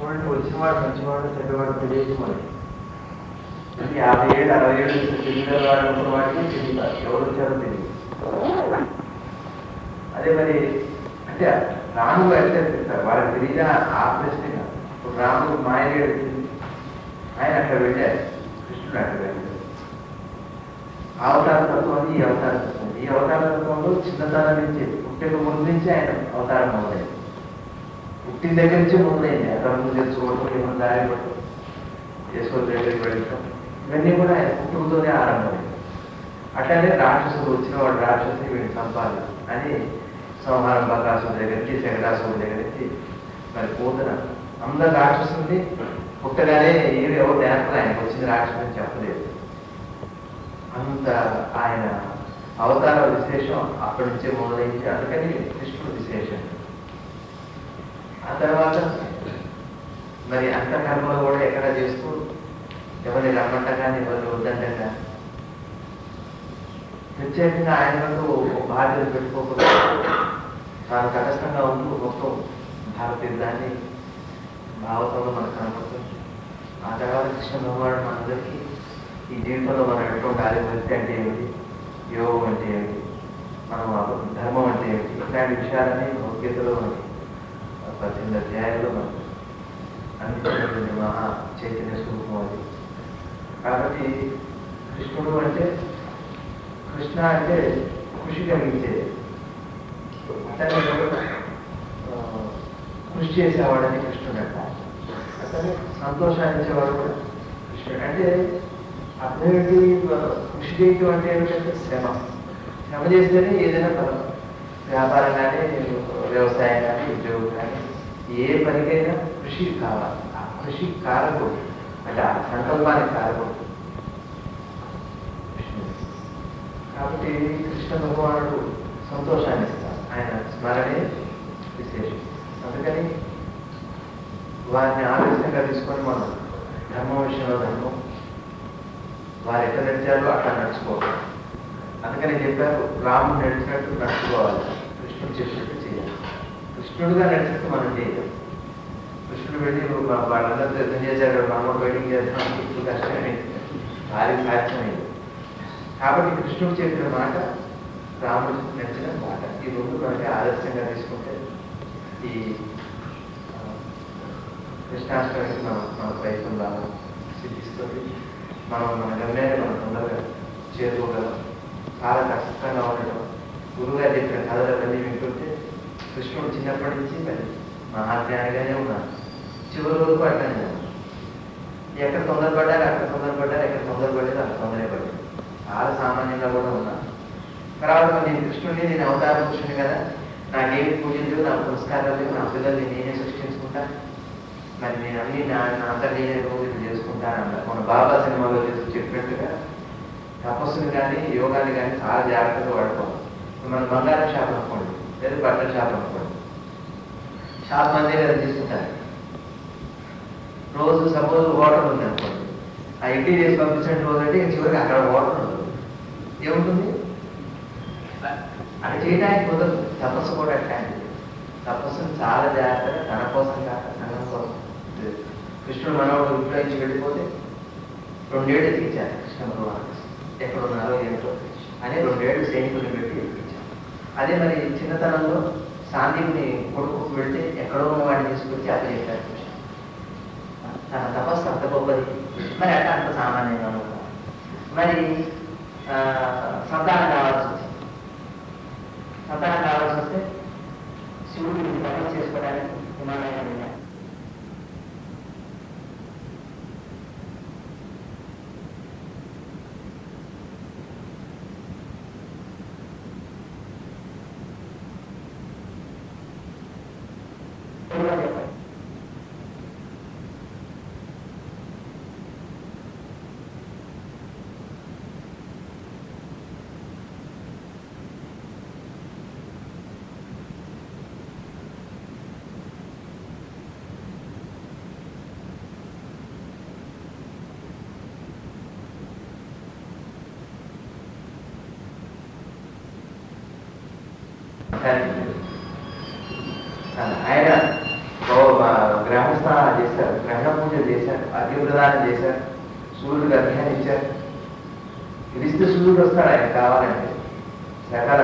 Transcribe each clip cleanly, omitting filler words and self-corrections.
చూడండి, వచ్చినవాడు మంచివాడు చెడ్డవాడు తెలియదు మనకి. 50 ఏళ్ళు 60 ఏళ్ళు తెలియదు వాడు అనుకున్న వాడికి తెలియదు, ఎవరు వచ్చారో తెలియదు. అదే మరి అంటే రాముడు అంటే చెప్తారు, వాళ్ళకి తెలియదా ఆ ప్రశ్నే కాదు. ఇప్పుడు రాముడు మాయలేడు వచ్చింది, ఆయన అక్కడ వెళ్ళారు, కృష్ణుడు అక్కడ వెళ్ళారు. అవతార తత్వం, ఈ అవతార తత్వం, ఈ అవతార తత్వంలో చిన్నతనం నుంచి పుట్టిన ముందు నుంచి ఆయన అవతారం మొదలైంది. పుట్టిన దగ్గర నుంచి మొదలైంది. అక్కడ ముందు తెచ్చుకోవడం, ఏమైనా దారి పడటం, యశోద దగ్గరికి వెళ్ళటం, ఇవన్నీ కూడా ఆయన పుట్టుకతోనే ఆరంభమైంది. అట్లానే రాక్షసుడు వచ్చిన వాడు రాక్షసుని వీడిని చంపాలి అని సంహారం బకాసుడి దగ్గర నుంచి శకటాసుడి దగ్గర నుంచి మరి పోతున్న అందరు రాక్షసుని పుట్టగానే ఎవరు నేర్పలు ఆయనకు వచ్చింది రాక్షసుని చెప్పలేదు. అంత ఆయన అవతార విశేషం అక్కడి నుంచే మొదలైంది. అందుకని కృష్ణుడు విశేషం. ఆ తర్వాత మరి అంతఃకర్మలు కూడా ఎక్కడ చేస్తూ ఎవరిని రమ్మంట కానీ ఎవరిని వద్దంట కానీ ప్రత్యేకంగా ఆయనకు బాధ్యత పెట్టుకోకుండా చాలా తటస్థంగా ఉంటూ మొత్తం భారతీయుద్ధాన్ని భావతంలో మనకు కనపడుతుంది. ఆ తర్వాత కృష్ణ భగవానుడు మనందరికీ ఈ జీవితంలో మనం ఎటువంటి భక్తి అంటే ఏమిటి, యోగం అంటే ఏమిటి, మనం ధర్మం అంటే ఏమిటి, ఇట్లాంటి విషయాలన్నీ భగవద్గీతలో మనకి 18 అధ్యాయాల్లో మనకు అందించినటువంటి మహా చైతన్య స్వరూపం అది. కాబట్టి కృష్ణుడు అంటే కృష్ణ అంటే కృషి కలిగించేది, అతన్ని కృషి చేసేవాడని కృష్ణుడు అంట. అతన్ని సంతోషాన్ని ఇచ్చేవాడు కూడా కృష్ణుడు. అంటే అర్థమేంటి, కృషి చేయటం అంటే ఏమిటంటే శ్రమ. శ్రమ చేస్తేనే ఏదైనా ఫలం. వ్యాపారం కానీ, వ్యవసాయం కానీ, ఉద్యోగం కానీ, ఏ పనికైనా కృషి కావాలి. ఆ కృషి కారకుడు అంటే ఆ సంకల్పానికి కారకుడు. కాబట్టి కృష్ణ భగవానుడు సంతోషాన్ని ఇస్తారు, ఆయన స్మరణే విశేషం. అందుకని వారిని ఆదర్శంగా తీసుకొని మనం ధర్మం విషయంలో ధర్మం, వారు ఎక్కడ నడిచారో అట్లా నడుచుకోవాలి. అందుకని చెప్పారు, రాముడు నడిచినట్టు నడుచుకోవాలి, కృష్ణుడు చెప్పినట్టు చేయాలి. కృష్ణుడుగా నడిచినట్టు మనం చేయాలి. కృష్ణుడు వెళ్ళి వాళ్ళందరితో యుద్ధం చేశాడు, రాముడు వెయిటింగ్ చేస్తాం, ఇప్పుడు కష్టమే, భారీ సాధ్యమైంది. కాబట్టి కృష్ణుడు చెప్పిన మాట, రాముడు నడిచిన మాట, ఈ రెండు మనకి ఆదర్శంగా తీసుకుంటే ఈ కృష్ణాష్టమికి మన ప్రయత్నం బాగా సిద్ధిస్తుంది. మన గమ్యాన్ని మనం తొందరగా చేరుకోగలం. చాలా కష్టంగా ఉండటం, గురువుగారు చెప్పిన కథలన్నీ వింటుంటే కృష్ణుడు చిన్నప్పటి నుంచి మరి మహాజ్ఞానిగానే ఉన్నారు, చివరి వరకు అట్లానే ఉన్నారు. ఎక్కడ తొందరపడ్డారు అక్కడ తొందరపడ్డారు, ఎక్కడ తొందరపడలేదు అక్కడ తొందరపడ్డారు, చాలా సామాన్యంగా కూడా ఉన్నారు. తర్వాత నేను కృష్ణుడిని, నేను అవతార పురుషుని కదా, నాకేమి పూజలు, నా పురస్కారాలు లేవు, నా పిల్లల్ని నేనే సృష్టించుకుంటా, మరి నేను అన్ని నా అంతా నేనే రోజులు చేసుకుంటాను అన్నారు. మన బాబా సినిమాలో చెప్పినట్టుగా తపస్సుని కానీ యోగాన్ని కానీ చాలా జాగ్రత్తగా వాడుకోవాలి. మన బంగారం షాప్ అనుకోండి, లేదా బట్టల షాప్ అనుకోండి, షాప్ మందే కదా తీసుకుంటారు. రోజు సపోజ్ వాటర్ ఉంది అనుకోండి, ఆ ఇంటికి చేసి పంపించండి రోజు అంటే చివరికి అక్కడ వాటర్ ఉండదు, ఏముంటుంది అక్కడ చేయడానికి కుదరదు. తపస్సు కూడా అట్లాంటిది. తపస్సును చాలా జాగ్రత్తగా తన కోసం కాక సంఘం కోసం. కృష్ణుడు మనవాడు ఇంట్లో నుంచి వెళ్ళిపోతే 2 ఏళ్ళు ఎదిగించారు కృష్ణ భగవాన్, ఎక్కడున్నారో ఏమిటో అని 2 ఏళ్ళు సైనికుడిని పెట్టి ఎదిగించారు. అదే మరి చిన్నతనంలో శాంతిని కొడుకు వెళ్తే ఎక్కడో వాడిని తీసుకొచ్చి అది చేశారు కృష్ణ. తన తపస్సు అంత గొప్పది, మరి అట్లా అంత సామాన్యంగా ఉన్నారు. మరి సంతానం కావాల్సి వచ్చింది. సంతానం కావాల్సి వస్తే శివుడిని తపస్సు చేసుకోవడానికి హిమాలయాలు వెళ్ళారు. ఆయన గ్రామ స్నానాలు చేశారు, గ్రహణ పూజలు చేశారు, అగ్ని ప్రదానం చేశారు, సూర్యుడికి అర్ఘ్యాన్ని ఇచ్చారు. పిలిస్తే సూర్యుడు వస్తాడు ఆయన కావాలంటే. సకల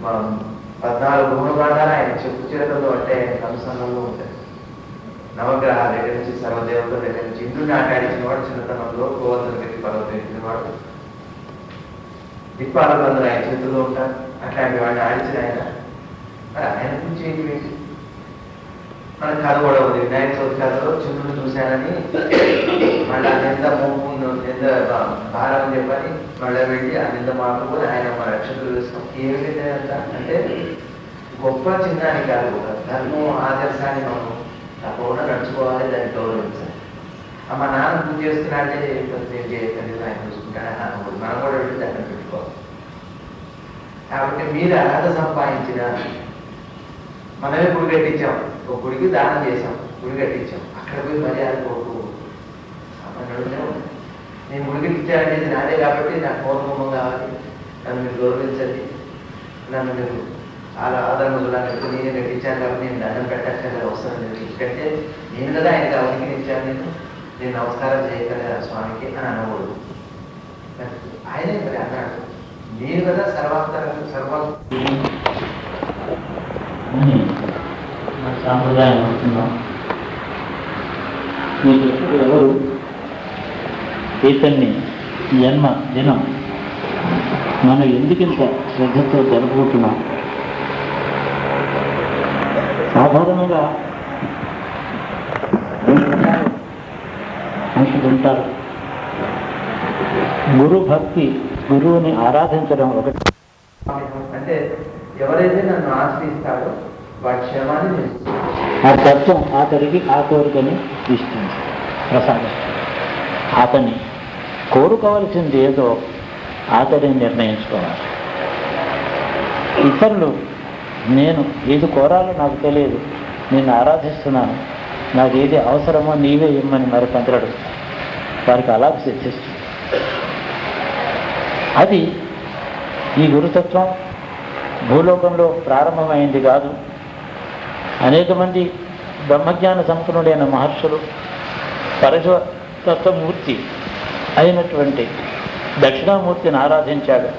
14 గుణపాఠాలు ఆయన చెప్పు చేతుల్లో అంటే ఆయన కనుసంలో ఉంటాయి. నవగ్రహాల దగ్గర నుంచి సర్వదేవతల దగ్గర నుంచి ఇంద్రుని ఆటాడించిన వాడు చిన్నతనంలో గోవర్ధన గతి పర్వతం ఎక్కిన వాడు. దిక్పాలకులందరూ ఆయన చేతుల్లో ఉంటారు. అట్లాంటి వాడిని ఆడించిన ఆయన మరి ఆయన గురించి ఏంటి? మన కథ కూడా ఉంది. వినాయక చవితి కథలో చంద్రుని చూశానని మళ్ళీ ఆ నింద నింద భారం అని చెప్పని మళ్ళీ వెళ్ళి ఆ నింద మాత్రం ఆయన మన రక్షకులు వేస్తాం. ఏమిటి అంత అంటే గొప్ప చిన్నాన్ని కాదు, ఒక ధర్మం ఆదర్శాన్ని మనం తప్పకుండా నడుచుకోవాలి, దాన్ని గౌరవించాలి. మా నాన్న పూజ చేస్తున్నాడే నేను చేయలేదు, ఆయన చూసుకుంటానే నాన్న కూడా మనం కూడా వెళ్ళి దాన్ని పెట్టుకోవాలి. కాబట్టి మీరు అర్హత సంపాదించిన మనమే గుడి కట్టించాం, ఒక గుడికి దానం చేసాం, గుడి కట్టించాం, అక్కడ పోయి మర్యాద కోరుతూ సామాన్యుడునే ఉంది. నేను గుడికి ఇచ్చాననేది నాదే కాబట్టి నాకు పూర్వభూమం కావాలి, నన్ను మీరు గౌరవించండి, నన్ను మీరు చాలా ఆదరణగా నేనే కట్టించాను కాబట్టి నేను దండం పెట్టాల్సిన అవసరం లేదు. ఎందుకంటే నేను కదా ఆయనకి అవనికి ఇచ్చాను, నేను నమస్కారం చేయగలరా స్వామికి అని అనకూడదు. ఆయనే మరి అన్నాడు, మీరు కదా సాంప్రదాయం అవుతున్నాం. మీకు ఎప్పుడు ఎవరు ఇతన్ని జన్మ దినం మనం ఎందుకింత శ్రద్ధతో జరుపుకుంటున్నాం? సాధారణంగా మనుషులు ఉంటారు. గురు భక్తి, గురువుని ఆరాధించడం ఒకటి. అంటే ఎవరైతే నన్ను ఆశ్రయిస్తాడో వాటి క్షేమాన్ని ఆ తత్వం అతడికి ఆ కోరికని ఇస్తుంది, ప్రసాదం. అతన్ని కోరుకోవలసింది ఏదో అతడిని నిర్ణయించుకోవాలి. ఇతరులు నేను ఏది కోరాలో నాకు తెలియదు, నేను ఆరాధిస్తున్నాను, నాకు ఏది అవసరమో నీవే ఇమ్మని మరి పంతులు వారికి అలా సిద్ధిస్తుంది. అది ఈ గురుతత్వం భూలోకంలో ప్రారంభమైంది కాదు. అనేక మంది బ్రహ్మజ్ఞాన సంపన్నుడైన మహర్షులు పరశుతత్వమూర్తి అయినటువంటి దక్షిణామూర్తిని ఆరాధించాడు.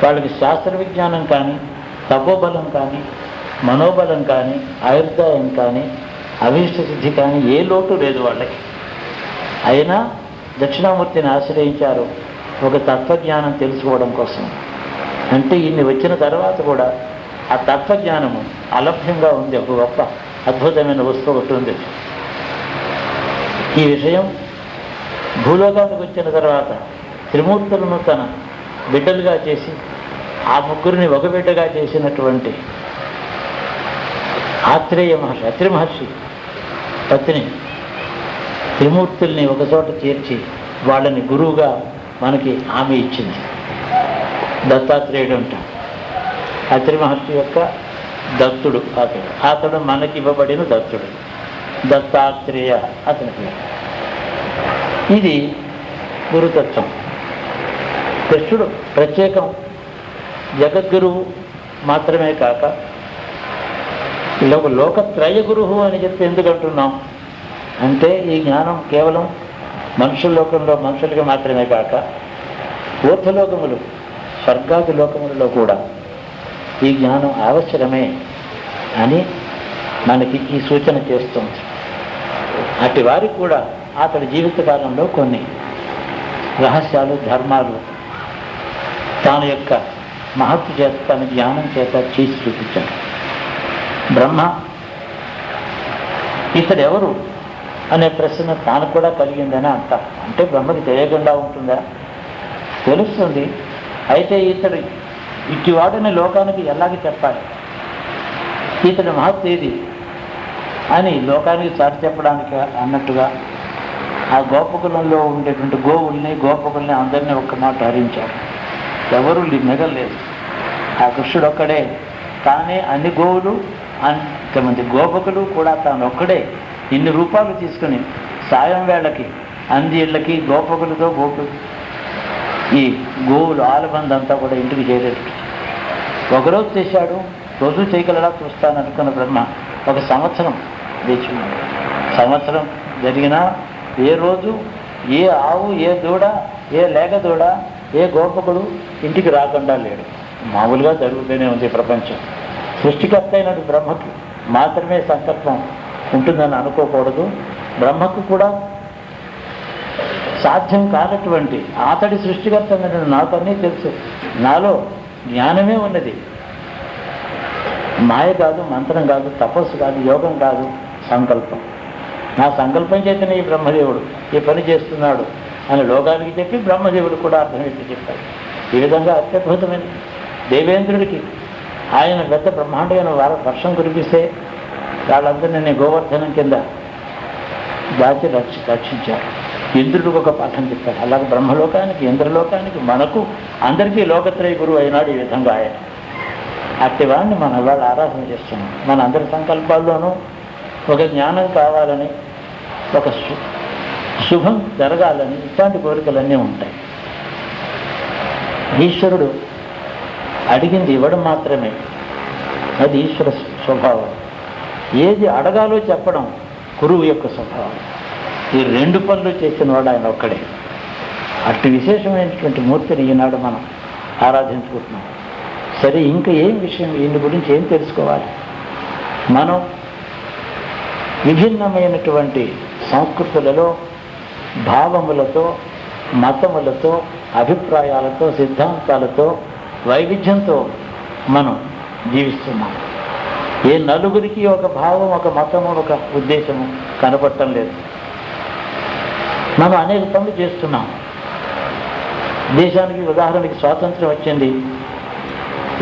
వాళ్ళకి శాస్త్ర విజ్ఞానం కానీ, తపోబలం కానీ, మనోబలం కానీ, ఆయుర్దాయం కానీ, అభీష్ట సిద్ధి కానీ ఏ లోటు లేదు వాళ్ళకి. అయినా దక్షిణామూర్తిని ఆశ్రయించారు ఒక తత్వజ్ఞానం తెలుసుకోవడం కోసం. అంటే ఇన్ని వచ్చిన తర్వాత కూడా ఆ తత్వజ్ఞానము అలభ్యంగా ఉంది. ఒక గొప్ప అద్భుతమైన వస్తువు ఒకటి ఉంది. ఈ విషయం భూలోకానికి వచ్చిన తర్వాత త్రిమూర్తులను తన బిడ్డలుగా చేసి ఆ ముగ్గురిని ఒక బిడ్డగా చేసినటువంటి ఆత్రేయ మహర్షి, అత్రి మహర్షి పత్ని త్రిమూర్తుల్ని ఒకచోట చేర్చి వాళ్ళని గురువుగా మనకి హామీ ఇచ్చింది. దత్తాత్రేయుడు అంటాడు. అత్రి మహర్షి యొక్క దత్తుడు అతడు మనకి ఇవ్వబడిన దత్తుడు, దత్తాత్రేయ అతని పేరు. ఇది గురుతత్వం. కృష్ణుడు ప్రత్యేకం జగద్గురువు మాత్రమే కాక లోకత్రయ గురువు అని చెప్పి ఎందుకు అంటున్నాం అంటే, ఈ జ్ఞానం కేవలం మనుషుల లోకంలో మనుషులకి మాత్రమే కాక ఊర్ధ్వలోకములు, స్వర్గాది లోకములలో కూడా ఈ జ్ఞానం ఆవశ్యకమే అని మనకి ఈ సూచన చేస్తుంది. అటు వారికి కూడా అతడి జీవితకాలంలో కొన్ని రహస్యాలు, ధర్మాలు తన యొక్క మహత్తు చేత, తన జ్ఞానం చేత చేసి చూపించాడు. బ్రహ్మ ఇతడెవరు అనే ప్రశ్న తాను కూడా కలిగిందని అంటారు. అంటే బ్రహ్మకి తెలియకుండా ఉంటుందా? తెలుస్తుంది. అయితే ఇతడు ఇటువాడని లోకానికి ఎలాగ చెప్పాలి, ఇతడి మహత్తు ఏది అని లోకానికి చాటి చెప్పడానికి అన్నట్టుగా ఆ గోపకులంలో ఉండేటువంటి గోపకుల్ని అందరినీ ఒక్క మాట హరించారు. ఎవరు మిగలలేదు. ఆ కృష్ణుడు ఒక్కడే, తానే అన్ని గోవులు, అంతమంది గోపకులు కూడా తాను ఒక్కడే ఇన్ని రూపాయలు తీసుకుని సాయం వేళకి అంది ఇళ్ళకి గోపకులతో ఈ గోవులు ఆలబందంతా కూడా ఇంటికి చేరేది. ఒకరోజు చేశాడు, రోజు చేయగలలా చూస్తాను అనుకున్న బ్రహ్మ 1 సంవత్సరం వేచి ఉన్నాడు. సంవత్సరం జరిగినా ఏ రోజు ఏ ఆవు, ఏ దూడ, ఏ లేగ దూడ, ఏ గోపకుడు ఇంటికి రాకుండా లేడు. మామూలుగా జరుగుతూనే ఉంది ప్రపంచం. సృష్టికర్త అయినట్టు బ్రహ్మకి మాత్రమే సంకల్పం ఉంటుందని అనుకోకూడదు. బ్రహ్మకు కూడా సాధ్యం కానటువంటి అతడి సృష్టికర్త నాకు అన్నీ తెలుసు, నాలో జ్ఞానమే ఉన్నది, మాయ కాదు, మంత్రం కాదు, తపస్సు కాదు, యోగం కాదు, సంకల్పం. నా సంకల్పం చేతనే ఈ బ్రహ్మదేవుడు ఈ పని చేస్తున్నాడు అని లోకానికి చెప్పి బ్రహ్మదేవుడు కూడా అర్థమేంటి చెప్పాడు. ఈ విధంగా అత్యద్భుతమైన దేవేంద్రుడికి ఆయన పెద్ద బ్రహ్మాండమైన వర్షం కురిపిస్తే వాళ్ళందరినీ గోవర్ధనం కింద దాచి రక్షించారు. ఇంద్రుడికి ఒక పాఠం చెప్పాడు. అలాగే బ్రహ్మలోకానికి, ఇంద్రలోకానికి, మనకు అందరికీ లోకత్రయ గురువు అయినాడు ఈ విధంగా ఆయన. అట్టి వాడిని మనం ఇవాళ ఆరాధన చేస్తున్నాం. మన అందరి సంకల్పాల్లోనూ ఒక జ్ఞానం కావాలని, ఒక శుభం జరగాలని, ఇట్లాంటి కోరికలన్నీ ఉంటాయి. ఈశ్వరుడు అడిగింది ఇవ్వడం మాత్రమే, అది ఈశ్వర స్వభావం. ఏది అడగాలో చెప్పడం గురువు యొక్క స్వభావం. ఈ రెండు పనులు చేసిన వాడు ఆయన ఒక్కడే. అట్టి విశేషమైనటువంటి మూర్తిని ఈనాడు మనం ఆరాధించుకుంటున్నాం. సరే, ఇంకా ఏం విషయం, ఈయన గురించి ఏం తెలుసుకోవాలి? మనం విభిన్నమైనటువంటి సంస్కృతులలో, భావములతో, మతములతో, అభిప్రాయాలతో, సిద్ధాంతాలతో, వైవిధ్యంతో మనం జీవిస్తున్నాం. ఏ నలుగురికి ఒక భావం, ఒక మతము, ఒక ఉద్దేశము కనపడటం లేదు. మనం అనేక పనులు చేస్తున్నాం. దేశానికి ఉదాహరణకి స్వాతంత్రం వచ్చింది,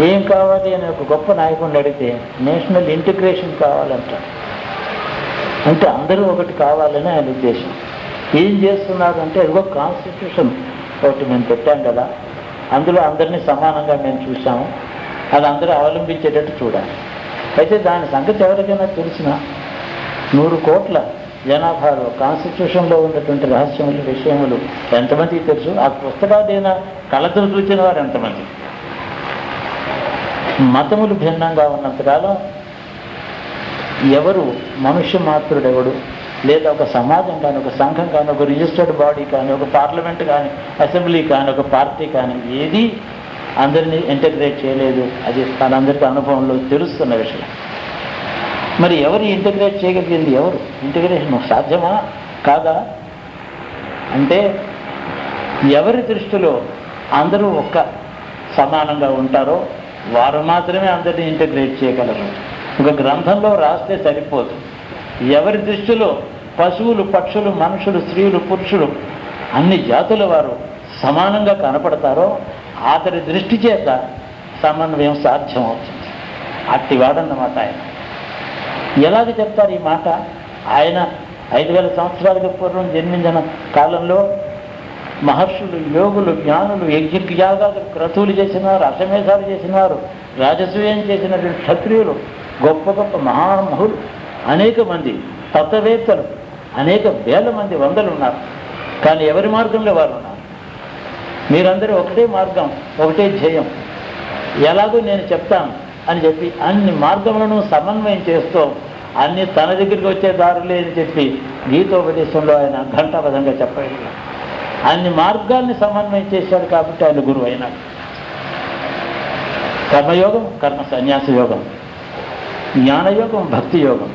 ఏం కావాలి అని ఒక గొప్ప నాయకుడిని అడిగితే నేషనల్ ఇంటిగ్రేషన్ కావాలంటారు. అంటే అందరూ ఒకటి కావాలని ఆయన ఉద్దేశం. ఏం చేస్తున్నారంటే అదిగో కాన్స్టిట్యూషన్ ఒకటి మేము పెట్టాం కదా, అందులో అందరినీ సమానంగా మేము చూసాము, అది అందరూ అవలంబించేటట్టు చూడాలి. అయితే దాని సంగతి ఎవరికైనా తెలిసిన 100 కోట్ల జనాభాలో కాన్స్టిట్యూషన్లో ఉన్నటువంటి రహస్యములు, విషయములు ఎంతమందికి తెలుసు? ఆ పుస్తకాలైనా కళతో చూసిన వారు ఎంతమంది? మతములు భిన్నంగా ఉన్నంతకాలం ఎవరు మనుష్య మాత్రుడెవడు, లేదా ఒక సమాజం కానీ, ఒక సంఘం కానీ, ఒక రిజిస్టర్డ్ బాడీ కానీ, ఒక పార్లమెంట్ కానీ, అసెంబ్లీ కానీ, ఒక పార్టీ కానీ ఏది అందరినీ ఇంటగ్రేట్ చేయలేదు. అది మనందరికీ అనుభవంలో తెలుస్తున్న విషయం. మరి ఎవరు ఇంటగ్రేట్ చేయగలిగింది? ఎవరు ఇంటగ్రేషన్ సాధ్యమా కాదా అంటే, ఎవరి దృష్టిలో అందరూ ఒక్క సమానంగా ఉంటారో వారు మాత్రమే అందరినీ ఇంటగ్రేట్ చేయగలరు. ఒక గ్రంథంలో రాస్తే సరిపోదు. ఎవరి దృష్టిలో పశువులు, పక్షులు, మనుషులు, స్త్రీలు, పురుషులు అన్ని జాతుల వారు సమానంగా కనపడతారో అతడి దృష్టి చేత సమన్వయం సాధ్యమవుతుంది. అట్టివాడన్నమాట ఆయన. ఎలాగ చెప్తారు ఈ మాట? ఆయన 5000 సంవత్సరాలకు పూర్వం జన్మించిన కాలంలో మహర్షులు, యోగులు, జ్ఞానులు, యజ్ఞయాగాదులు, క్రతువులు చేసినవారు, అశ్వమేధాలు చేసినవారు, రాజసూయం చేసినటువంటి క్షత్రియులు, గొప్ప గొప్ప మహామహులు, అనేక మంది తత్వవేత్తలు, అనేక వేల మంది, వందలు ఉన్నారు. కానీ ఎవరి మార్గంలో వారు ఉన్నారు. మీరందరూ ఒకటే మార్గం, ఒకటే ధ్యేయం, ఎలాగో నేను చెప్తాను అని చెప్పి అన్ని మార్గములను సమన్వయం చేస్తూ అన్ని తన దగ్గరికి వచ్చే దారులే అని చెప్పి గీతోపదేశంలో ఆయన ఘంటాబద్ధంగా చెప్పగలిగారు. అన్ని మార్గాల్ని సమన్వయం చేశాడు కాబట్టి ఆయన గురువు అయినాడు. కర్మయోగం, కర్మ సన్యాస యోగం, జ్ఞానయోగం, భక్తి యోగం,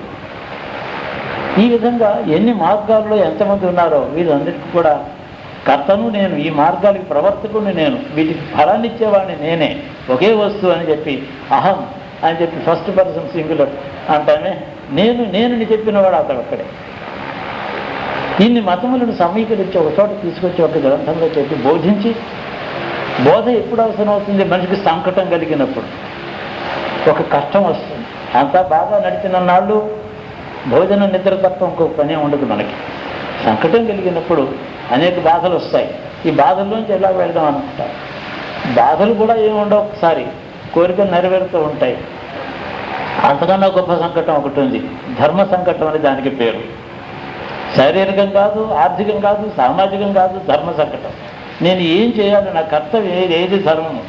ఈ విధంగా ఎన్ని మార్గాల్లో ఎంతమంది ఉన్నారో వీరందరికీ కూడా కర్తను నేను, ఈ మార్గాలకి ప్రవర్తకుని నేను, వీటికి ఫలాన్ని ఇచ్చేవాడిని నేనే, ఒకే వస్తువు అని చెప్పి అహం అని చెప్పి ఫస్ట్ పర్సన్ సింగులర్ అంటానే నేను చెప్పినవాడు అతడు ఒక్కడే. ఇన్ని మతములను సమీకరించి ఒక చోట తీసుకొచ్చి ఒక గ్రంథంలో చెప్పి బోధించి, బోధ ఎప్పుడు అవసరం అవుతుంది? మనిషికి సంకటం కలిగినప్పుడు, ఒక కష్టం వస్తుంది. అంతా బాగా నడిచిన నాళ్ళు భోజన నిద్ర తప్ప ఇంకొక పనే ఉండదు మనకి. సంకటం కలిగినప్పుడు అనేక బాధలు వస్తాయి. ఈ బాధల్లోంచి ఎలా వెళ్దాం అనుకుంటారు. బాధలు కూడా ఏమి ఉండవు, ఒకసారి కోరికలు నెరవేరుతూ ఉంటాయి. అంతకన్నా గొప్ప సంకటం ఒకటి ఉంది, ధర్మ సంకటం అని దానికి పేరు. శారీరకం కాదు, ఆర్థికం కాదు, సామాజికం కాదు, ధర్మ సంకటం. నేను ఏం చేయాలి, నా కర్తవ్యం ఏది ధర్మము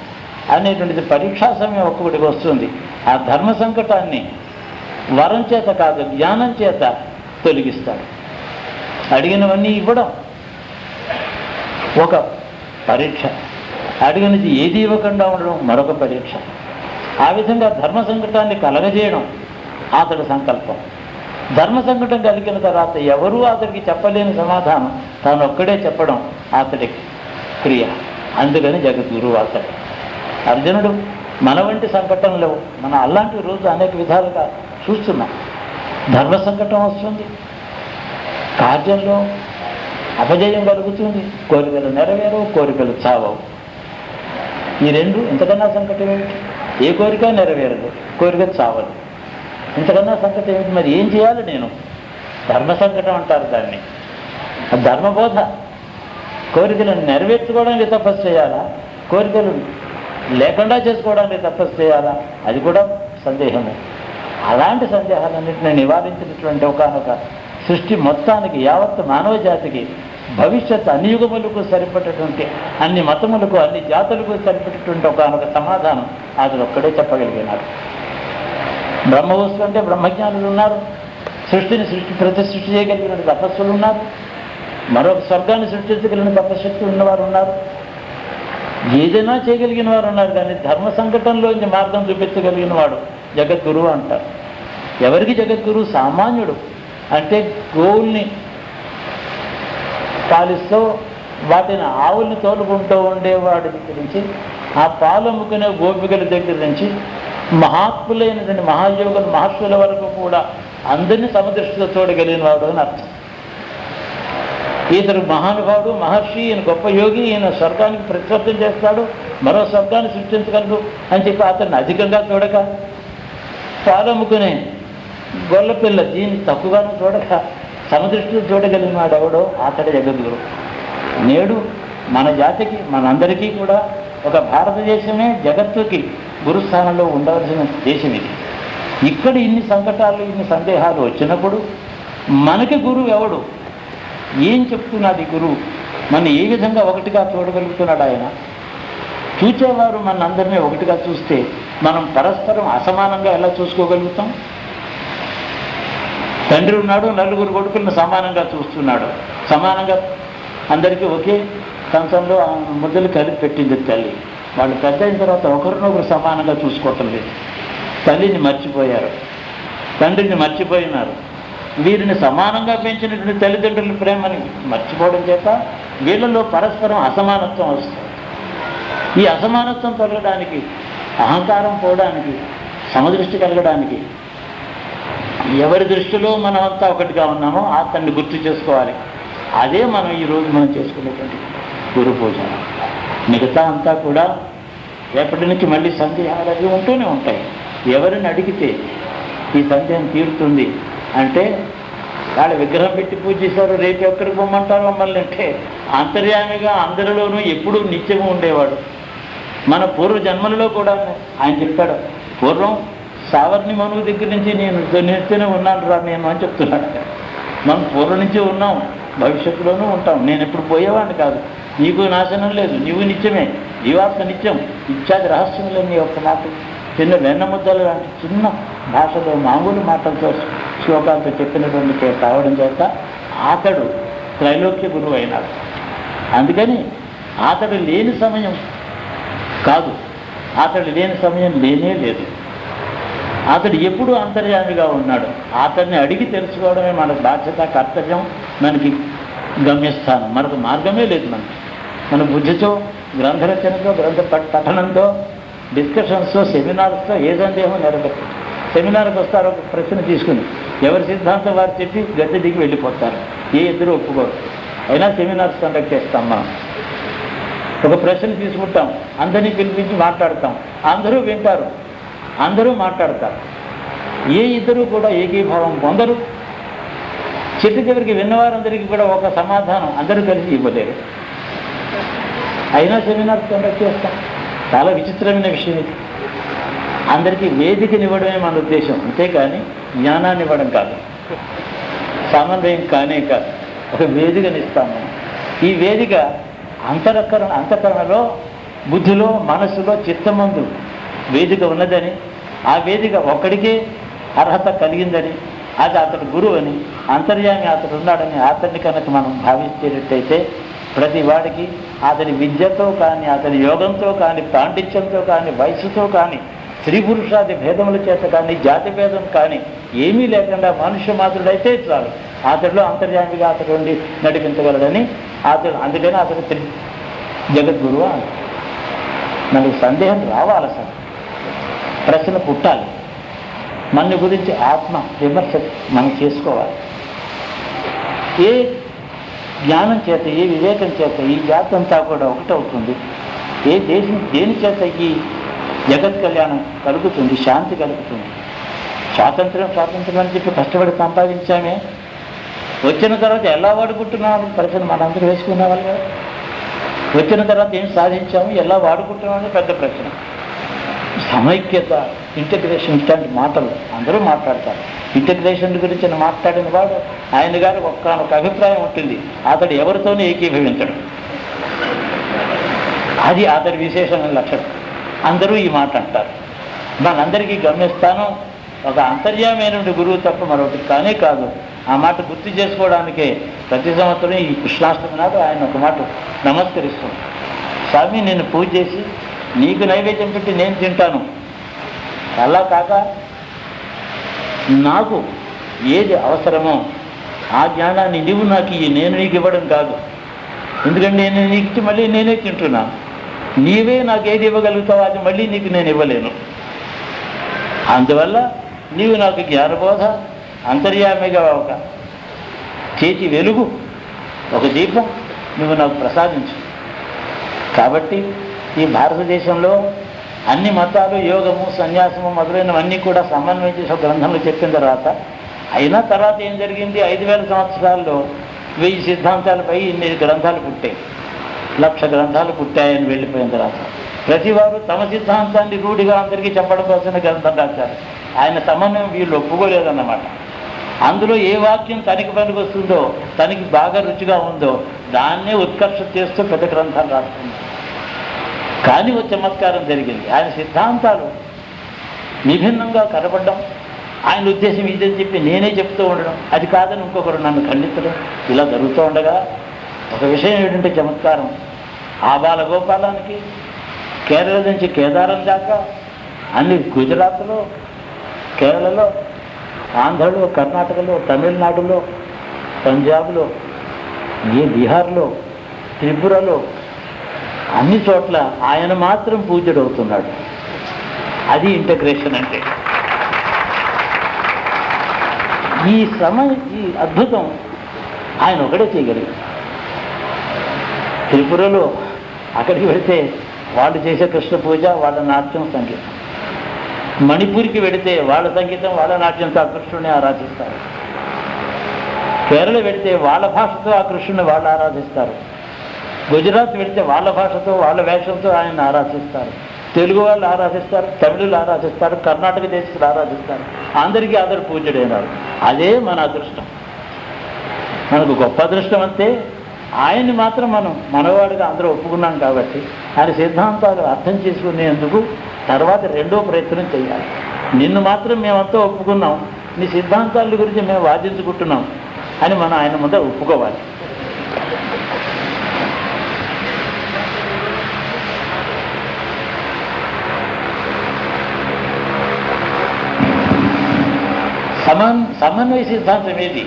అనేటువంటిది పరీక్షా సమయం ఒక్కొక్కటికి వస్తుంది. ఆ ధర్మ సంకటాన్ని వరం చేత కాదు, జ్ఞానం చేత తొలగిస్తాడు. అడిగినవన్నీ ఇవ్వడం ఒక పరీక్ష, అడిగినది ఏది ఇవ్వకుండా ఉండడం మరొక పరీక్ష. ఆ విధంగా ధర్మ సంకటాన్ని కలగజేయడం అతడి సంకల్పం. ధర్మ సంకటం కలిగిన తర్వాత ఎవరూ అతడికి చెప్పలేని సమాధానం తాను ఒక్కడే చెప్పడం అతడి క్రియ. అందుకని జగద్గురువు అతడు. అర్జునుడు మన వంటి సంకటంలో మన అలాంటి రోజు అనేక విధాలుగా చూస్తున్నాం. ధర్మ సంకటం వస్తుంది, కార్యంలో అపజయం కలుగుతుంది, కోరికలు నెరవేరవు, కోరికలు చావవు. ఈ రెండు ఇంతకన్నా సంకటం ఏమిటి? ఏ కోరిక నెరవేరదు, కోరిక చావదు. ఇంతకన్నా సంకటం ఏమిటి? మరి ఏం చేయాలి నేను? ధర్మ సంకటం అంటారు దాన్ని. ధర్మబోధ. కోరికలను నెరవేర్చుకోవడానికి తపస్సు చేయాలా, కోరికలు లేకుండా చేసుకోవడానికి తపస్సు చేయాలా? అది కూడా సందేహమే. అలాంటి సందేహాలన్నింటినీ నివారించినటువంటి ఒకనొక సృష్టి మొత్తానికి, యావత్ మానవ జాతికి, భవిష్యత్ అన్ని యుగములకు సరిపడేటువంటి, అన్ని మతములకు, అన్ని జాతులకు సరిపడేటువంటి ఒకనొక సమాధానం అతను ఒక్కడే చెప్పగలిగినాడు. బ్రహ్మవస్తు అంటే బ్రహ్మజ్ఞానులు ఉన్నారు, ప్రతి సృష్టి చేయగలిగిన తపస్సులు ఉన్నారు, మరొక స్వర్గాన్ని సృష్టించగలిగిన తపశక్తులు ఉన్నవారు ఉన్నారు, ఏదైనా చేయగలిగిన వారు ఉన్నారు. కానీ ధర్మ సంకటంలోంచి మార్గం చూపించగలిగిన వాడు జగద్గురువు అంటారు. ఎవరికి జగద్గురువు? సామాన్యుడు. అంటే గోవుల్ని పాలిస్తూ వాటిని ఆవుల్ని తోలుకుంటూ ఉండేవాడి దగ్గర నుంచి, ఆ పాలు అమ్ముకునే గోపికల దగ్గర నుంచి, మహాత్ములైనటువంటి మహాయోగులు మహర్షుల వరకు కూడా అందరినీ సమదృష్టితో చూడగలిగిన వాడు అని అర్థం. ఈతడు మహానుభావుడు, మహర్షి, ఈయన గొప్ప యోగి, ఈయన స్వర్గానికి ప్రతిస్పర్ధం చేస్తాడు, మరో స్వర్గాన్ని సృష్టించగలడు అని చెప్పి అతన్ని అధికంగా చూడక, పాలమ్ముకునే గొల్లపిల్ల దీన్ని తక్కువగాను చూడక సమదృష్టితో చూడగలిగిన వాడు ఎవడో అతడి జగద్గురు. నేడు మన జాతికి, మనందరికీ కూడా ఒక భారతదేశమే జగత్తుకి గురుస్థానంలో ఉండవలసిన దేశం ఇది. ఇక్కడ ఇన్ని సంకటాలు, ఇన్ని సందేహాలు వచ్చినప్పుడు మనకి గురువు ఎవడు? ఏం చెప్తున్నాడు ఈ గురువు? మన ఏ విధంగా ఒకటిగా చూడగలుగుతున్నాడు ఆయన? చూచేవారు మన అందరినీ ఒకటిగా చూస్తే మనం పరస్పరం అసమానంగా ఎలా చూసుకోగలుగుతాం? తండ్రి ఉన్నాడు, నలుగురు కొడుకులను సమానంగా చూస్తున్నాడు, సమానంగా అందరికీ ఒకే కంచంలో ముద్దలు కలిపి పెట్టింది తల్లి. వాళ్ళు పెద్ద అయిన తర్వాత ఒకరినొకరు సమానంగా చూసుకోవటం లేదు. తల్లిని మర్చిపోయారు, తండ్రిని మర్చిపోయినారు. వీరిని సమానంగా పెంచినటువంటి తల్లిదండ్రుల ప్రేమని మర్చిపోవడం చేత వీళ్ళలో పరస్పరం అసమానత్వం వస్తుంది. ఈ అసమానత్వం కలగడానికి, అహంకారం పోవడానికి, సమదృష్టి కలగడానికి ఎవరి దృష్టిలో మనమంతా ఒకటిగా ఉన్నామో అతన్ని గుర్తు చేసుకోవాలి. అదే మనం ఈరోజు మనం చేసుకునేటువంటి గురు పూజ. మిగతా అంతా కూడా రేపటి నుంచి మళ్ళీ సందేహాలు అవి ఉంటూనే ఉంటాయి. ఎవరిని అడిగితే ఈ సందేహం తీరుతుంది అంటే, వాళ్ళ విగ్రహం పెట్టి పూజ చేశారు, రేపు ఎక్కడికి పోమంటారు మమ్మల్ని అంటే, అంతర్యామిగా అందరిలోనూ ఎప్పుడూ నిత్యము ఉండేవాడు. మన పూర్వ జన్మలలో కూడా ఆయన చెప్పాడు, పూర్వం సావర్ణి మనువు దగ్గర నుంచి నేను నిత్యనే ఉన్నాను రా నేను అని చెప్తున్నాడు. మనం పూర్వం నుంచి ఉన్నాం, భవిష్యత్తులోనూ ఉంటాం. నేను ఎప్పుడు పోయేవాడిని కాదు. నీకు నాశనం లేదు, నీవు నిత్యమే, జీవాత్మ నిత్యం. ఇత్యాది రహస్యంలో నీ యొక్క మాట చిన్న వెన్నముద్దలు లాంటి చిన్న భాషలో మామూలు మాటలతో శ్లోకాలతో చెప్పినటువంటి కావడం చేత అతడు త్రైలోక్య గురువు అయినాడు. అందుకని అతడు లేని సమయం కాదు, అతడు లేని సమయం లేనే లేదు. అతడు ఎప్పుడూ అంతర్యామిగా ఉన్నాడు. అతన్ని అడిగి తెలుసుకోవడమే మన బాధ్యత, కర్తవ్యం, మనకి గమ్యస్థానం. మనకు మార్గమే లేదు. మన బుద్ధితో, గ్రంథరచనతో, గ్రంథ పఠనంతో, డిస్కషన్స్తో, సెమినార్స్తో ఏ సందేహం నెరవేరు. సెమినార్కి వస్తారు, ఒక ప్రశ్న తీసుకుని ఎవరి సిద్ధాంతం వారు చెప్పి గద్దె దిగి వెళ్ళిపోతారు. ఏ ఇద్దరు ఒప్పుకోరు. అయినా సెమినార్స్ కండక్ట్ చేస్తాం. మనం ఒక ప్రశ్న తీసుకుంటాం, అందరినీ పిలిపించి మాట్లాడతాం, అందరూ వింటారు, అందరూ మాట్లాడతారు. ఏ ఇద్దరు కూడా ఏకీభావం పొందరు. చిట్టు చివరికి విన్నవారందరికీ కూడా ఒక సమాధానం అందరూ కలిసి ఇవ్వలేరు. అయినా సెమినార్స్ కండక్ట్ చేస్తాం. చాలా విచిత్రమైన విషయం ఇది. అందరికీ వేదికనివ్వడమే మన ఉద్దేశం, అంతేకాని జ్ఞానాన్ని ఇవ్వడం కాదు, సమన్వయం కానే కాదు. ఒక వేదికనిస్తాం మనం. ఈ వేదిక అంతఃకరణలో, బుద్ధిలో, మనస్సులో, చిత్తమందు వేదిక ఉన్నదని, ఆ వేదిక ఒక్కడికే అర్హత కలిగిందని, అది అతడు గురువు అని, అంతర్యామి అతడు ఉన్నాడని అతన్ని కనుక మనం భావించేటట్టయితే ప్రతి వాడికి అతని విద్యతో కానీ, అతని యోగంతో కానీ, పాండిత్యంతో కానీ, వయసుతో కానీ, స్త్రీ పురుషాది భేదముల చేత కానీ, జాతి భేదం కానీ ఏమీ లేకుండా మనుష్య మాత్రుడైతే చాలు అతడిలో అంతర్యామిగా అతడు ఉండి నడిపించగలడని అతడు, అందుకని అతడు జగద్గురువు అని. మనకు సందేహం రావాలి సార్, ప్రశ్న పుట్టాలి, మన గురించి ఆత్మ విమర్శ మనం చేసుకోవాలి. ఏ జ్ఞానం చేత, ఏ వివేకం చేత ఈ జాతి అంతా కూడా ఒకటవుతుంది? ఏ దేని చేత ఈ జగత్ కళ్యాణం కలుగుతుంది, శాంతి కలుగుతుంది? స్వాతంత్రం అని చెప్పి కష్టపడి సంపాదించామే, వచ్చిన తర్వాత ఎలా వాడుకుంటున్నాం ప్రశ్న మనందరూ వేసుకునే వాళ్ళు కదా. వచ్చిన తర్వాత ఏం సాధించాము, ఎలా వాడుకుంటున్నామని పెద్ద ప్రశ్న. సమైక్యత, ఇంటిగ్రేషన్, ఇట్లాంటి మాటలు అందరూ మాట్లాడతారు. ఇంటిగ్రేషన్ గురించి మాట్లాడిన వాడు ఆయన గారు ఒక్క అభిప్రాయం ఉంటుంది, అతడు ఎవరితోనూ ఏకీభవించడు. అది అతడి విశేషమైన లక్షణం. అందరూ ఈ మాట అంటారు. మనందరికీ గమనిస్తాను, ఒక అంతర్యామైన గురువు తప్ప మరొకటి కానే కాదు. ఆ మాట గుర్తు చేసుకోవడానికే ప్రతి సంవత్సరం ఈ కృష్ణాష్టమి నాడు ఆయన ఒక మాట నమస్కరిస్తాం. స్వామి, నేను పూజ చేసి నీకు నైవేద్యం పెట్టి నేను తింటాను, అలా కాక నాకు ఏది అవసరమో ఆ జ్ఞానాన్ని నువ్వు నాకు నేను నీకు ఇవ్వడం కాదు. ఎందుకంటే నేను నీకు ఇచ్చి మళ్ళీ నేనే తింటున్నాను. నీవే నాకు ఏది ఇవ్వగలుగుతావో అది మళ్ళీ నీకు నేను ఇవ్వలేను. అందువల్ల నీవు నాకు జ్ఞానబోధ, అంతర్యామిగా ఒక చేతి వెలుగు, ఒక దీపం నువ్వు నాకు ప్రసాదించు. కాబట్టి ఈ భారతదేశంలో అన్ని మతాలు, యోగము, సన్యాసము మొదలైనవన్నీ కూడా సమన్వయం చేసే గ్రంథంలో చెప్పిన తర్వాత ఏం జరిగింది? 5000 సంవత్సరాల్లో 1000 సిద్ధాంతాలపై ఇన్ని గ్రంథాలు పుట్టాయి, 1,00,000 గ్రంథాలు పుట్టాయని వెళ్ళిపోయిన తర్వాత ప్రతి వారు తమ సిద్ధాంతాన్ని రూఢిగా అందరికీ చెప్పడం కోసం గ్రంథం రాశారు. ఆయన సమన్వయం వీళ్ళు ఒప్పుకోలేదన్నమాట. అందులో ఏ వాక్యం తనకి పనికి వస్తుందో, తనకి బాగా రుచిగా ఉందో దాన్నే ఉత్కర్ష చేస్తూ పెద్ద గ్రంథాలు రాస్తుంది. కానీ ఒక చమత్కారం జరిగింది. ఆయన సిద్ధాంతాలు విభిన్నంగా కనపడడం, ఆయన ఉద్దేశం ఇదని చెప్పి నేనే చెప్తూ ఉండడం, అది కాదని ఇంకొకరు నన్ను ఖండించడం, ఇలా జరుగుతూ ఉండగా ఒక విషయం ఏంటంటే చమత్కారం, ఆబాల గోపాలానికి కేరళ నుంచి కేదారం దాకా అన్ని గుజరాత్లో, కేరళలో, ఆంధ్రలో, కర్ణాటకలో, తమిళనాడులో, పంజాబ్లో, బీహార్లో, త్రిపురలో అన్ని చోట్ల ఆయన మాత్రం పూజ్యుడవుతున్నాడు. అది ఇంటగ్రేషన్ అంటే. ఈ అద్భుతం ఆయన ఒకడే చేయగలిగాడు. త్రిపురలో అక్కడికి వెళితే వాళ్ళు చేసే కృష్ణ పూజ, వాళ్ళ నాట్యం, సంగీతం. మణిపూర్కి వెళితే వాళ్ళ సంగీతం, వాళ్ళ నాట్యంతో ఆ కృష్ణుడిని ఆరాధిస్తారు. కేరళ వెళితే వాళ్ళ భాషతో ఆ కృష్ణుని వాళ్ళు ఆరాధిస్తారు. గుజరాత్ వెళితే వాళ్ళ భాషతో, వాళ్ళ వేషంతో ఆయన ఆరాధిస్తారు. తెలుగు వాళ్ళు ఆరాధిస్తారు, తమిళులు ఆరాధిస్తారు, కర్ణాటక దేశస్తులు ఆరాధిస్తారు. అందరికీ అందరు పూజడైనారు. అదే మన అదృష్టం. మనకు గొప్ప అదృష్టం అంతే. ఆయన్ని మాత్రం మనం మనవాడిగా అందరూ ఒప్పుకున్నాం కాబట్టి ఆయన సిద్ధాంతాలు అర్థం చేసుకునేందుకు తర్వాత రెండో ప్రయత్నం చేయాలి. నిన్ను మాత్రం మేమంతా ఒప్పుకున్నాం, నీ సిద్ధాంతాల గురించి మేము వాదించుకుంటున్నాం అని మనం ఆయన ముందర ఒప్పుకోవాలి. సమన్వయ సిద్ధాంతం ఏది?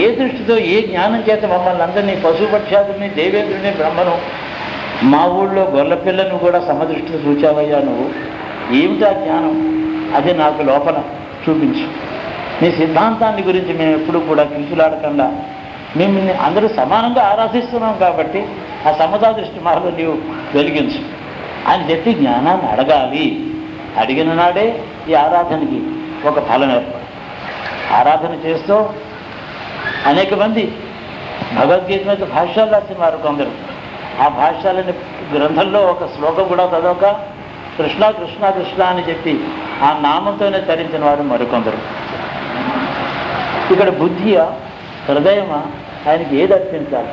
ఏ దృష్టితో, ఏ జ్ఞానం చేత మమ్మల్ని అందరినీ, పశుపక్షాదుల్ని, దేవేంద్రుని, బ్రహ్మను, మా ఊళ్ళో గొల్లపిల్లను కూడా సమదృష్టితో చూచావయ్యా నువ్వు. ఏమిటా జ్ఞానం? అది నాకు లోపల చూపించు. నీ సిద్ధాంతాన్ని గురించి మేము ఎప్పుడు కూడా కించులాడకుండా మిమ్మల్ని అందరూ సమానంగా ఆరాధిస్తున్నాం కాబట్టి ఆ సమతా దృష్టి మాలో నీవు వెలిగించు అని చెప్పి జ్ఞానాన్ని అడగాలి. అడిగిన నాడే ఈ ఆరాధనకి ఒక ఫలం ఏర్పడు. ఆరాధన చేస్తూ అనేక మంది భగవద్గీత మీద భాష్యాలు రాసినారు కొందరు. ఆ భాష్యాలని గ్రంథంలో ఒక శ్లోకం కూడా చదవక కృష్ణ కృష్ణ కృష్ణ అని చెప్పి ఆ నామంతోనే తరించిన వారు మరికొందరు. ఇక్కడ బుద్ధియా, హృదయమా, ఆయనకి ఏది అర్పించాలి?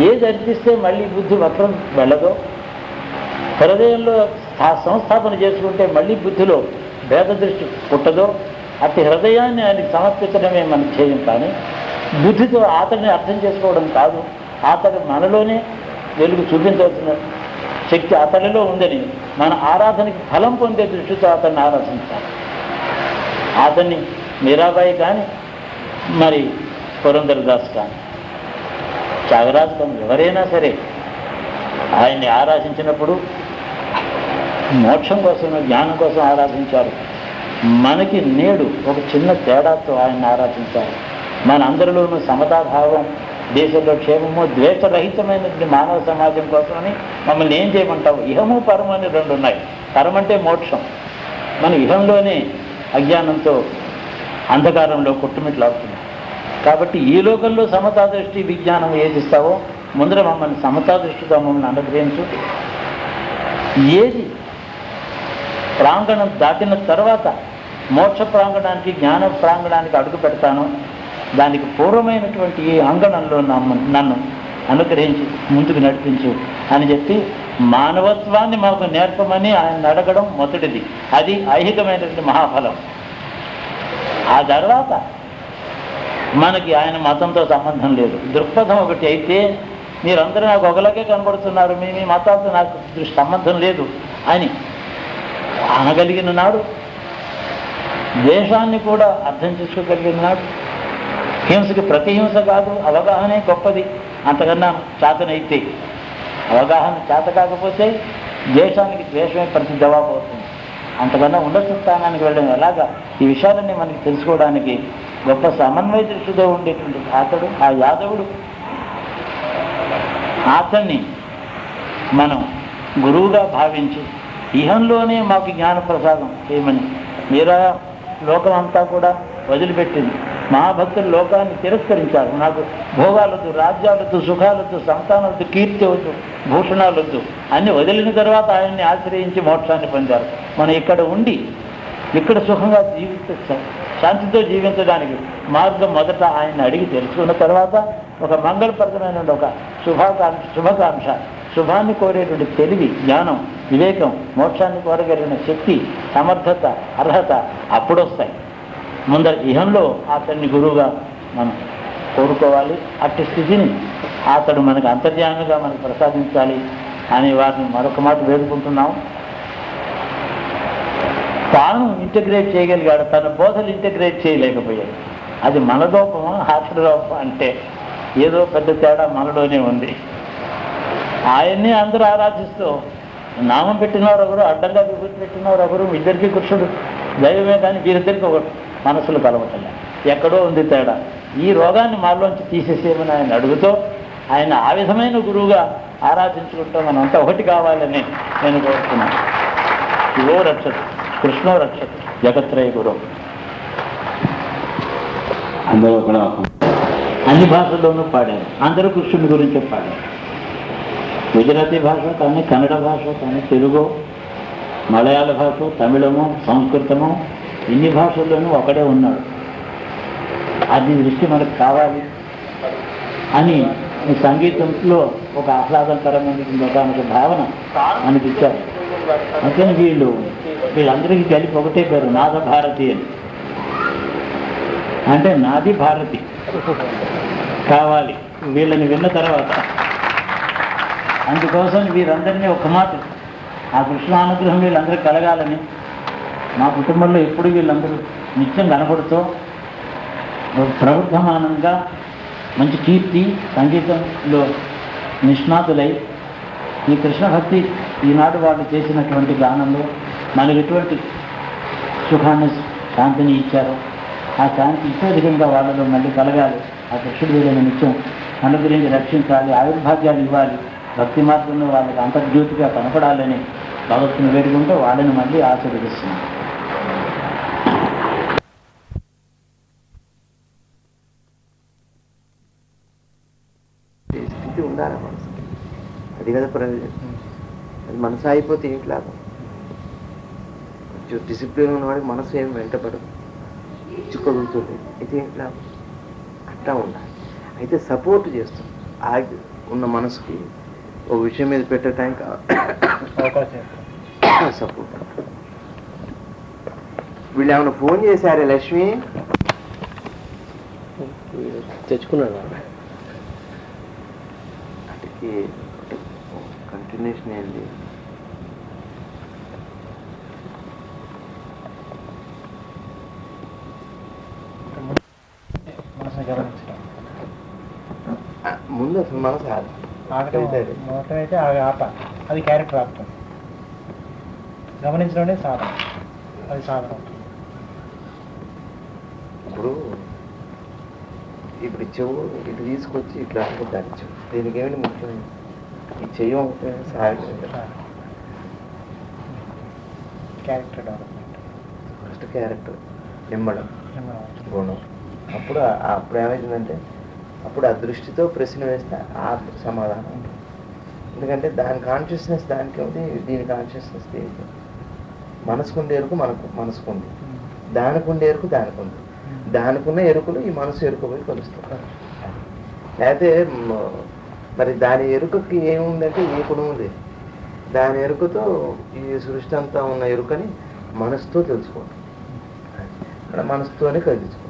ఏది అర్పిస్తే మళ్ళీ బుద్ధి వక్రం వెళ్ళదో, హృదయంలో సంస్థాపన చేసుకుంటే మళ్ళీ బుద్ధిలో భేద దృష్టి పుట్టదో అట్టి హృదయాన్ని ఆయనకి సమర్పించడమే మన ధ్యేయం. కానీ బుద్ధితో అతడిని అర్థం చేసుకోవడం కాదు. అతడు మనలోనే వెలుగు చూపించవలసిన శక్తి అతడిలో ఉందని మన ఆరాధనకి ఫలం పొందే దృష్టితో అతన్ని ఆరాధించాలి. అతన్ని మీరాబాయి కానీ, మరి పురంధరదాస్ కానీ, త్యాగరాజు కానీ, ఎవరైనా సరే ఆయన్ని ఆరాధించినప్పుడు మోక్షం కోసం, జ్ఞానం కోసం ఆరాధించారు. మనకి నేడు ఒక చిన్న తేడాతో ఆయన్ని ఆరాధించాలి. మన అందరిలోనూ సమతాభావం, దేశంలో క్షేమము, ద్వేషరహితమైనటువంటి మానవ సమాజం కోసమని మమ్మల్ని ఏం చేయమంటావు? ఇహము పరము అని రెండు ఉన్నాయి. పరం అంటే మోక్షం. మన ఇహంలోనే అజ్ఞానంతో అంధకారంలో కొట్టుమిట్లాడుతున్నాం. కాబట్టి ఈ లోకంలో సమతా దృష్టి విజ్ఞానం ఏది ఇస్తావో ముందర మమ్మల్ని సమతా దృష్టితో మమ్మల్ని అనుగ్రహించు. ఏది ప్రాంగణం దాటిన తర్వాత మోక్ష ప్రాంగణానికి, జ్ఞాన ప్రాంగణానికి అడుగు పెడతాను, దానికి పూర్వమైనటువంటి ఈ అంగణంలో నన్ను అనుగ్రహించి ముందుకు నడిపించు అని చెప్పి మానవత్వాన్ని మాకు నేర్పమని ఆయన అడగడం మొదటిది. అది ఐహికమైనటువంటి మహాఫలం. ఆ తర్వాత మనకి ఆయన మతంతో సంబంధం లేదు. దృక్పథం ఒకటి అయితే మీరందరూ నాకు ఒకలాగే కనబడుతున్నారు, మీ మతాలతో నాకు సంబంధం లేదు అని అనగలిగిన నాడు, దేశాన్ని కూడా అర్థం చేసుకోగలిగిన నాడు, హింసకి ప్రతిహింస కాదు, అవగాహనే గొప్పది. అంతకన్నా చేతనైతే, అవగాహన చేత కాకపోతే దేశానికి ద్వేషమే ప్రతి జవాబు అవుతుంది. అంతకన్నా ఉన్నత స్థానానికి వెళ్ళడం ఎలాగా? ఈ విషయాలన్నీ మనకి తెలుసుకోవడానికి గొప్ప సమన్వయ దృష్టితో ఉండేటువంటి అతడు, ఆ యాదవుడు, అతన్ని మనం గురువుగా భావించి ఇహంలోనే మాకు జ్ఞానప్రసాదం చేయమని. మీరా లోకం అంతా కూడా వదిలిపెట్టింది. మహాభక్తులు లోకాన్ని తిరస్కరించారు. నాకు భోగాలొద్దు, రాజ్యాలొద్దు, సుఖాలొద్దు, సంతానాలొద్దు, కీర్తి వద్దు, భూషణాలొద్దు అన్ని వదిలిన తర్వాత ఆయన్ని ఆశ్రయించి మోక్షాన్ని పొందారు. మనం ఇక్కడ ఉండి ఇక్కడ సుఖంగా శాంతితో జీవించడానికి మార్గం మొదట ఆయన్ని అడిగి తెలుసుకున్న తర్వాత ఒక మంగళప్రదమైన ఒక శుభాకాంక్ష, శుభాన్ని కోరేటువంటి తెలివి, జ్ఞానం, వివేకం, మోక్షాన్ని కోరగలిగిన శక్తి, సమర్థత, అర్హత అప్పుడొస్తాయి. ముందర ఇహంలో అతన్ని గురువుగా మనం కోరుకోవాలి. అట్టి స్థితిని అతడు మనకు అంతర్యామిగా మనకు ప్రసాదించాలి అని వారిని మరొక మాట వేడుకుంటున్నాం. తాను ఇంటిగ్రేట్ చేయగలిగాడు, తన బోధలు ఇంటిగ్రేట్ చేయలేకపోయాడు. అది మన లోపమా, అతడి లోపం అంటే ఏదో పెద్ద తేడా మనలోనే ఉంది. ఆయన్ని అందరూ ఆరాధిస్తూ నామం పెట్టినవారు ఒకరు, అడ్డంగా విభూతి పెట్టినవారు ఒకరు, ఇద్దరికి కృష్ణుడు దైవమే, కానీ వీరిద్దరికి ఒకటి మనసులు కలవటలే. ఎక్కడో ఉంది తేడా. ఈ రోగాన్ని మాలోంచి తీసేసేమని ఆయన అడుగుతూ ఆయన ఆ విధమైన గురువుగా ఆరాధించుకుంటూ మనంతా ఒకటి కావాలని నేను కోరుతున్నాను. శివో రక్షతు, కృష్ణో రక్షతు, జగత్రయ గురు. అందరూ కూడా అన్ని భాషల్లోనూ పాడారు. అందరూ కృష్ణుని గురించి పాడారు. గుజరాతీ భాష కానీ, కన్నడ భాష కానీ, తెలుగు, మలయాళ భాష, తమిళము, సంస్కృతము, ఇన్ని భాషల్లోనూ ఒకడే ఉన్నాడు. అది దృష్టి మనకు కావాలి అని ఈ సంగీతంలో ఒక ఆహ్లాదకరమైన ఒక భావన అనిపించారు. అందుకని వీళ్ళందరికీ కలిపి ఒకటే పేరు, నాద భారతి అని. అంటే నాది భారతి కావాలి వీళ్ళని విన్న తర్వాత. అందుకోసం వీరందరినీ ఒక మాట, ఆ కృష్ణానుగ్రహం వీళ్ళందరూ కలగాలని మా కుటుంబంలో ఎప్పుడు వీళ్ళందరూ నిత్యం కనపడుతూ ప్రవర్ధమానంగా మంచి కీర్తి, సంగీతంలో నిష్ణాతులై ఈ కృష్ణ భక్తి ఈనాడు వాళ్ళు చేసినటువంటి గానంలో మనకు ఎటువంటి సుఖాన్ని, శాంతిని ఇచ్చారో ఆ శాంతి ఇత్యధికంగా వాళ్ళలో మళ్ళీ కలగాలి. ఆ కృష్ణుడు వీళ్ళని నిత్యం అనుగ్రహించి రక్షించాలి, ఆవిర్భాగ్యాలు ఇవ్వాలి, భక్తి మార్గంలో వాళ్ళకి అంతర్జ్యోతిగా కనపడాలని భగవత్తుని వేడుకుంటూ వాళ్ళని మళ్ళీ ఆశీర్వదిస్తున్నాం. స్థితి ఉండాలి మనసు. అది కదా ప్రయోజనం. అది మనసు అయిపోతే ఏంటి లాభం? కొంచెం డిసిప్లిన్ ఉన్నవాడికి మనసు ఏం వెంటపడదు, చిక్కుతుంది. ఇది ఏంటి లాభం? అట్లా ఉండాలి. అయితే సపోర్ట్ చేస్తుంది. ఆగి ఉన్న మనసుకి ఒక విషయం మీద పెట్టడానికి అవకాశం, సపోర్ట్. వీళ్ళు ఏమైనా ఫోన్ చేశారే లక్ష్మి? తెచ్చుకున్నాను. వాటికి కంటిన్యూషన్ ఏంటి? ముందు అసలు మనసు మోటం అయితే ఆపాలి, అది క్యారెక్టర్ ఆపుతుంది. గమనించడం అనేది సాధన, అది సాధన. ఇప్పుడు చెవు ఇటు తీసుకొచ్చి ఇట్లా అనుకుంటారు. చెవు దీనికి ఏమిటి ముఖ్యమైన ఈ చెయ్యం సాయం క్యారెక్టర్ డెవలప్మెంట్. ఫస్ట్ క్యారెక్టర్ నిమ్మడం గుణం. అప్పుడు ఏమైందంటే అప్పుడు ఆ దృష్టితో ప్రశ్న వేస్తే ఆ సమాధానం ఉంటుంది. ఎందుకంటే దాని కాన్షియస్నెస్ దానికి ఉంది, దీని కాన్షియస్నెస్ దీనికి. మనసుకుండే ఎరుకు మనసుకుంది, దానికి ఉండే ఎరుకు దానికి ఉంది. దానికున్న ఎరుకులు ఈ మనసు ఎరుకు పోయి కలుస్తారు. అయితే మరి దాని ఎరుకకి ఏముందంటే ఏ గుణం లేదు. దాని ఎరుకతో ఈ సృష్టి అంతా ఉన్న ఎరుకని మనసుతో తెలుసుకోండి, అక్కడ మనసుతోనే కదిలించుకోండి.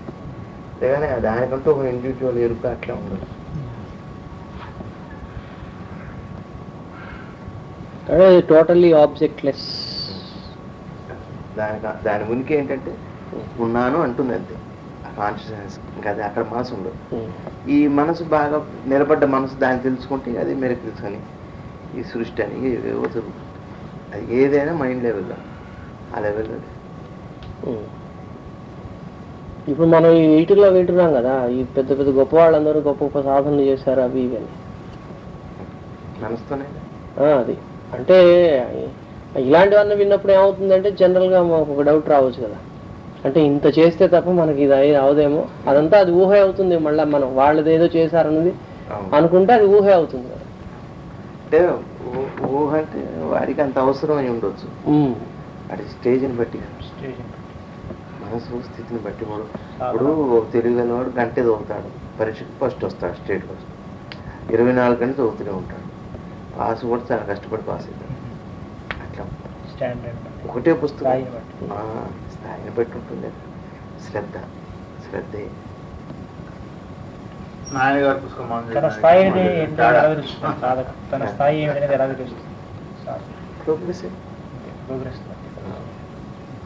లేగానే దానికంటూ ఒక ఇండివిజువల్ ఎరుక అట్లా ఉండదు. టోటల్లీ ఆబ్జెక్ట్లెస్. దాని ఉనికి ఏంటంటే ఉన్నాను అంటుంది అంతే, కాన్షియస్నెస్. ఇంకా అది అక్కడ మనసు ఉండదు. ఈ మనసు బాగా నిలబడ్డ మనసు దాన్ని తెలుసుకుంటే అది మిరకిల్స్ అని, ఈ సృష్టి అని ఏవేవో జరుగుతుంది. అది ఏదైనా మైండ్ లెవెల్లో, ఆ లెవెల్లో. ఇప్పుడు మనం ఈ వీటిల్లో వింటున్నాం కదా, ఈ పెద్ద పెద్ద గొప్ప వాళ్ళందరూ గొప్ప గొప్ప సాధనలు చేశారు అవి ఇవి అని. మనసుతోనే అది అంటే ఇలాంటివన్నీ విన్నప్పుడు ఏమవుతుందంటే జనరల్గా మాకు ఒక డౌట్ రావచ్చు కదా, అంటే ఇంత చేస్తే తప్ప మనకి ఇది అవదేమో, అదంతా అది ఊహే అవుతుంది. మళ్ళీ మనం వాళ్ళది ఏదో చేశారన్నది అనుకుంటే అది ఊహే అవుతుంది కదా. అంటే ఊహ అంటే వాడికి అంత అవసరం అయి ఉండొచ్చు, అది స్టేజ్ని బట్టి, మనసు స్థితిని బట్టి. ఇప్పుడు తెలియగలవాడు గంటే చదువుతాడు, పరీక్షకు ఫస్ట్ వస్తాడు, స్టేట్కి వస్తాడు, 24 గంటలు చదువుతూనే ఉంటాడు. పాస్ కూడా చాలా కష్టపడి పాస్ అవుతాడు. అట్లా ఒకటే పుస్తకం స్థాయిని బట్టి ఉంటుంది. శ్రద్ధే నాయనగారి పుస్తకం తన స్థాయిని ఎలా తెలుస్తుంది సాధక, తన స్థాయి ఏమిటనేది ఎలా తెలుస్తుంది? ప్రోగ్రెస్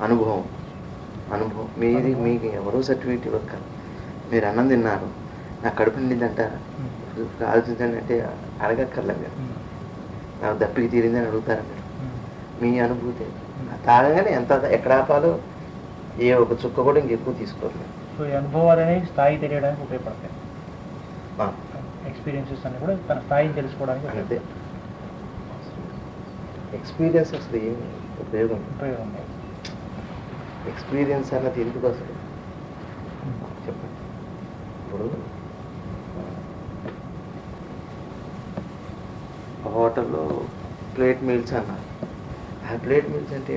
అనుభవం. మీకు ఎవరో సర్టిఫికేట్ ఇవ్వక, మీరు అన్నం తిన్నారు, నాకు కడుపు నిండింది అంటారా? ఆలోచించండి అంటే అడగక్కర్లే మీరు. నాకు దప్పికి తీరిందని అడుగుతారా మీరు? మీ అనుభూతి తాగగానే ఎంత ఎక్కడ ఆపాలో ఏ ఒక చుక్క కూడా ఇంకెక్కువ తీసుకోవాలి. సో ఈ అనుభవాలు అనేవి స్థాయి తెలియడానికి ఉపయోగపడతాయి. ఎక్స్పీరియన్సెస్ అన్ని కూడా తన స్థాయిని తెలుసుకోవడానికి అంతే. ఎక్స్పీరియన్స్ అసలు ఏమి ఉపయోగం? ఎక్స్పీరియన్స్ అన్నది ఎందుకు అసలు చెప్పండి. ఇప్పుడు హోటల్లో ప్లేట్ మీల్స్ అన్నారు. ఆ ప్లేట్ మీల్స్ అంటే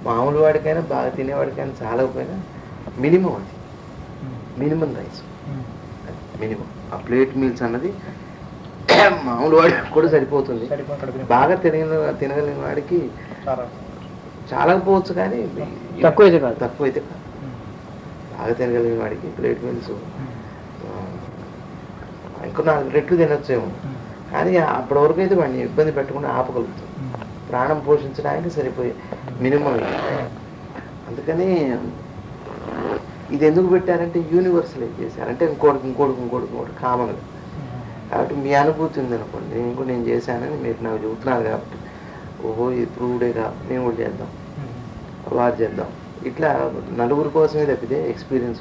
మామూలు వాడికైనా బాగా తినేవాడికైనా చాలకపోయినా మినిమం, అది మినిమం రైస్, మినిమం. ఆ ప్లేట్ మీల్స్ అన్నది మామూలు వాడికి కూడా సరిపోతుంది. బాగా తినగలిగిన వాడికి చాలకపోవచ్చు, కానీ తక్కువైతే కాదు. బాగా తినగలిగిన వాడికి ప్లేట్ మీల్స్ ఇంకో 4 రెట్లు తినొచ్చేమో, కానీ అప్పటి వరకు అయితే వాడిని ఇబ్బంది పెట్టకుండా ఆపగలుగుతాం. ప్రాణం పోషించడానికి సరిపోయే మినిమం. అందుకని ఇది ఎందుకు పెట్టారంటే యూనివర్సలైజ్ చేశారంటే ఇంకోటి కామన్గా. కాబట్టి మీ అనుభూతి ఉందనుకోండి, నేను చేశానని మీరు నాకు చెబుతున్నారు కాబట్టి, ఓహో ఇది ప్రూవ్డే కాబట్టి నేను కూడా చేద్దాం, వారు చేద్దాం. ఇట్లా నలుగురు కోసమే తప్పితే ఎక్స్పీరియన్స్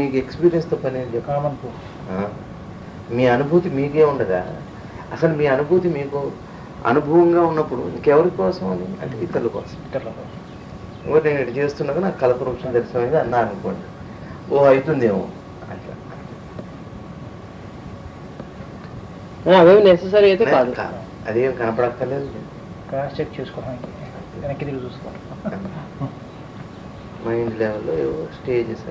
మీకు ఎక్స్పీరియన్స్తో పని ఏం చెప్పాలి? మీ అనుభూతి మీకే ఉండదా? అసలు మీ అనుభూతి మీకు అనుభవంగా ఉన్నప్పుడు ఇంకెవరి కోసం అని అంటే ఇతరుల కోసం. ఇంకోటి నేను ఇటు చేస్తున్నాక నాకు కల్పవృక్షం దర్శనమైంది అన్నారు అనుకోండి, ఓ అవుతుందేమో అట్లా. అవేమి నెసెసరీ అయితే కాదు, అదేం కనపడక్కర్లేదు. క్రాస్ చెక్ చేసుకోవడానికి వెనక్కి తిరిగి చూసుకోవాలి. మైండ్ లెవెల్లో ఏవో స్టేజెస్.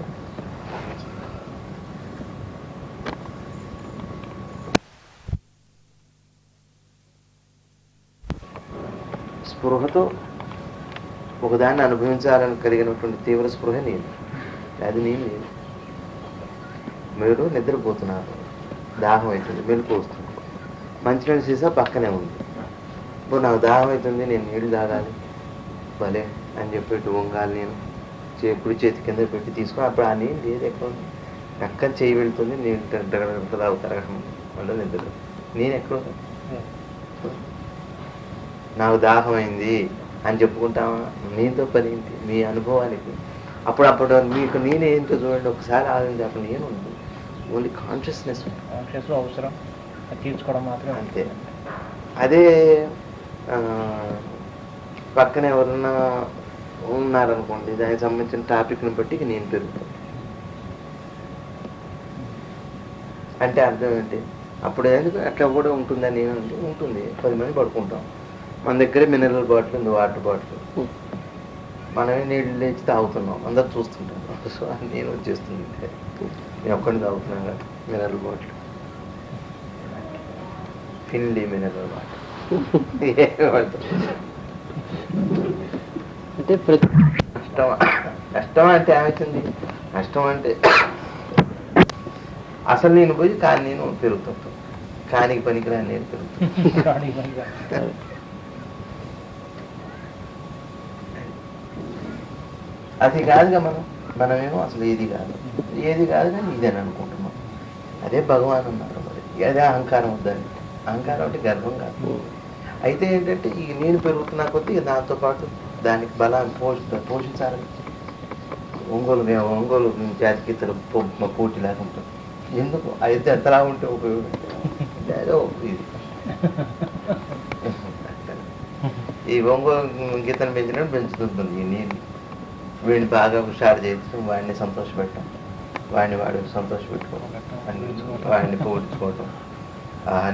స్పృహతో ఒకదాన్ని అనుభవించాలని కలిగినటువంటి తీవ్ర స్పృహ నేను, అది నేను లేదు. మీరు నిద్రపోతున్నారు, దాహం అవుతుంది, మెలకు వస్తుంది, మంచినీళ్ళు సీసా పక్కనే ఉంది. ఇప్పుడు నాకు దాహం అవుతుంది, నేను నీళ్ళు తాగాలి భలే అని చెప్పి వంగాలి, నేను కుడి చేతి కింద పెట్టి తీసుకొని అప్పుడు ఆ నీళ్ళు లేదు ఎక్కడ ఉంది, పక్కన చేయి వెళ్తుంది, నీళ్ళు తాగుతారు మళ్ళీ నిద్ర. నేను ఎక్కడ నాకు దాహం అయింది అని చెప్పుకుంటామా? నీతో పని ఏంటి? మీ అనుభవానికి అప్పుడు మీకు నేనేంటో చూడండి, ఒకసారి ఆగింది, అప్పుడు నేను ఉంది, ఓన్లీ కాన్షియస్నెస్ అవసరం తీర్చుకోవడం మాత్రం అంతే. అదే పక్కన ఎవరన్నా ఉన్నారనుకోండి, దానికి సంబంధించిన టాపిక్ని బట్టి నేను పెరుగుతాను. అంటే అర్థం ఏంటి? అప్పుడు ఎందుకు అట్లా కూడా ఉంటుందని ఏమంటే ఉంటుంది, 10 మంది పడుకుంటాం, మన దగ్గర మినరల్ బాటిల్ ఉంది, వాటర్ బాటిల్, మనమే నీళ్ళు లేచి తాగుతున్నాం, అందరు చూస్తుంటాం. సో నేను వచ్చేస్తుంది, నేను ఒక్కడిని తాగుతున్నాను కదా mineral bottle, Finley mineral bottle. అంటే ప్రతి కష్టమా అంటే ఏమవుతుంది? కష్టం అంటే అసలు నేను పోయి కానీ నేను పెరుగుతుంటాను, కానికి పనికిరాని నేను పెరుగుతాను. అది కాదుగా మనమేమో అసలు ఏది కాదు కానీ ఇదని అనుకుంటున్నాం. అదే భగవాన్ అన్నారు. మరి అదే అహంకారం వద్దని. అహంకారం అంటే గర్వం కాదు. అయితే ఏంటంటే ఈ నేను పెరుగుతున్నా కొద్దీ దాంతో పాటు దానికి బలాన్ని పోషించాలి. ఒంగోలు జాతికి ఇతర పోటీ లేకుండా ఎందుకు అయితే ఎంతలా ఉంటే ఉపయోగం ఇది. ఈ ఒంగోలు గీతను పెంచినట్టు పెంచుతుంటుంది ఈ నీళ్ళు. వీడిని బాగా హుషారు చేయించడం, వాడిని సంతోషపెట్టడం, వాడు సంతోషపెట్టుకోవడం, వాడిని పోల్చుకోవడం.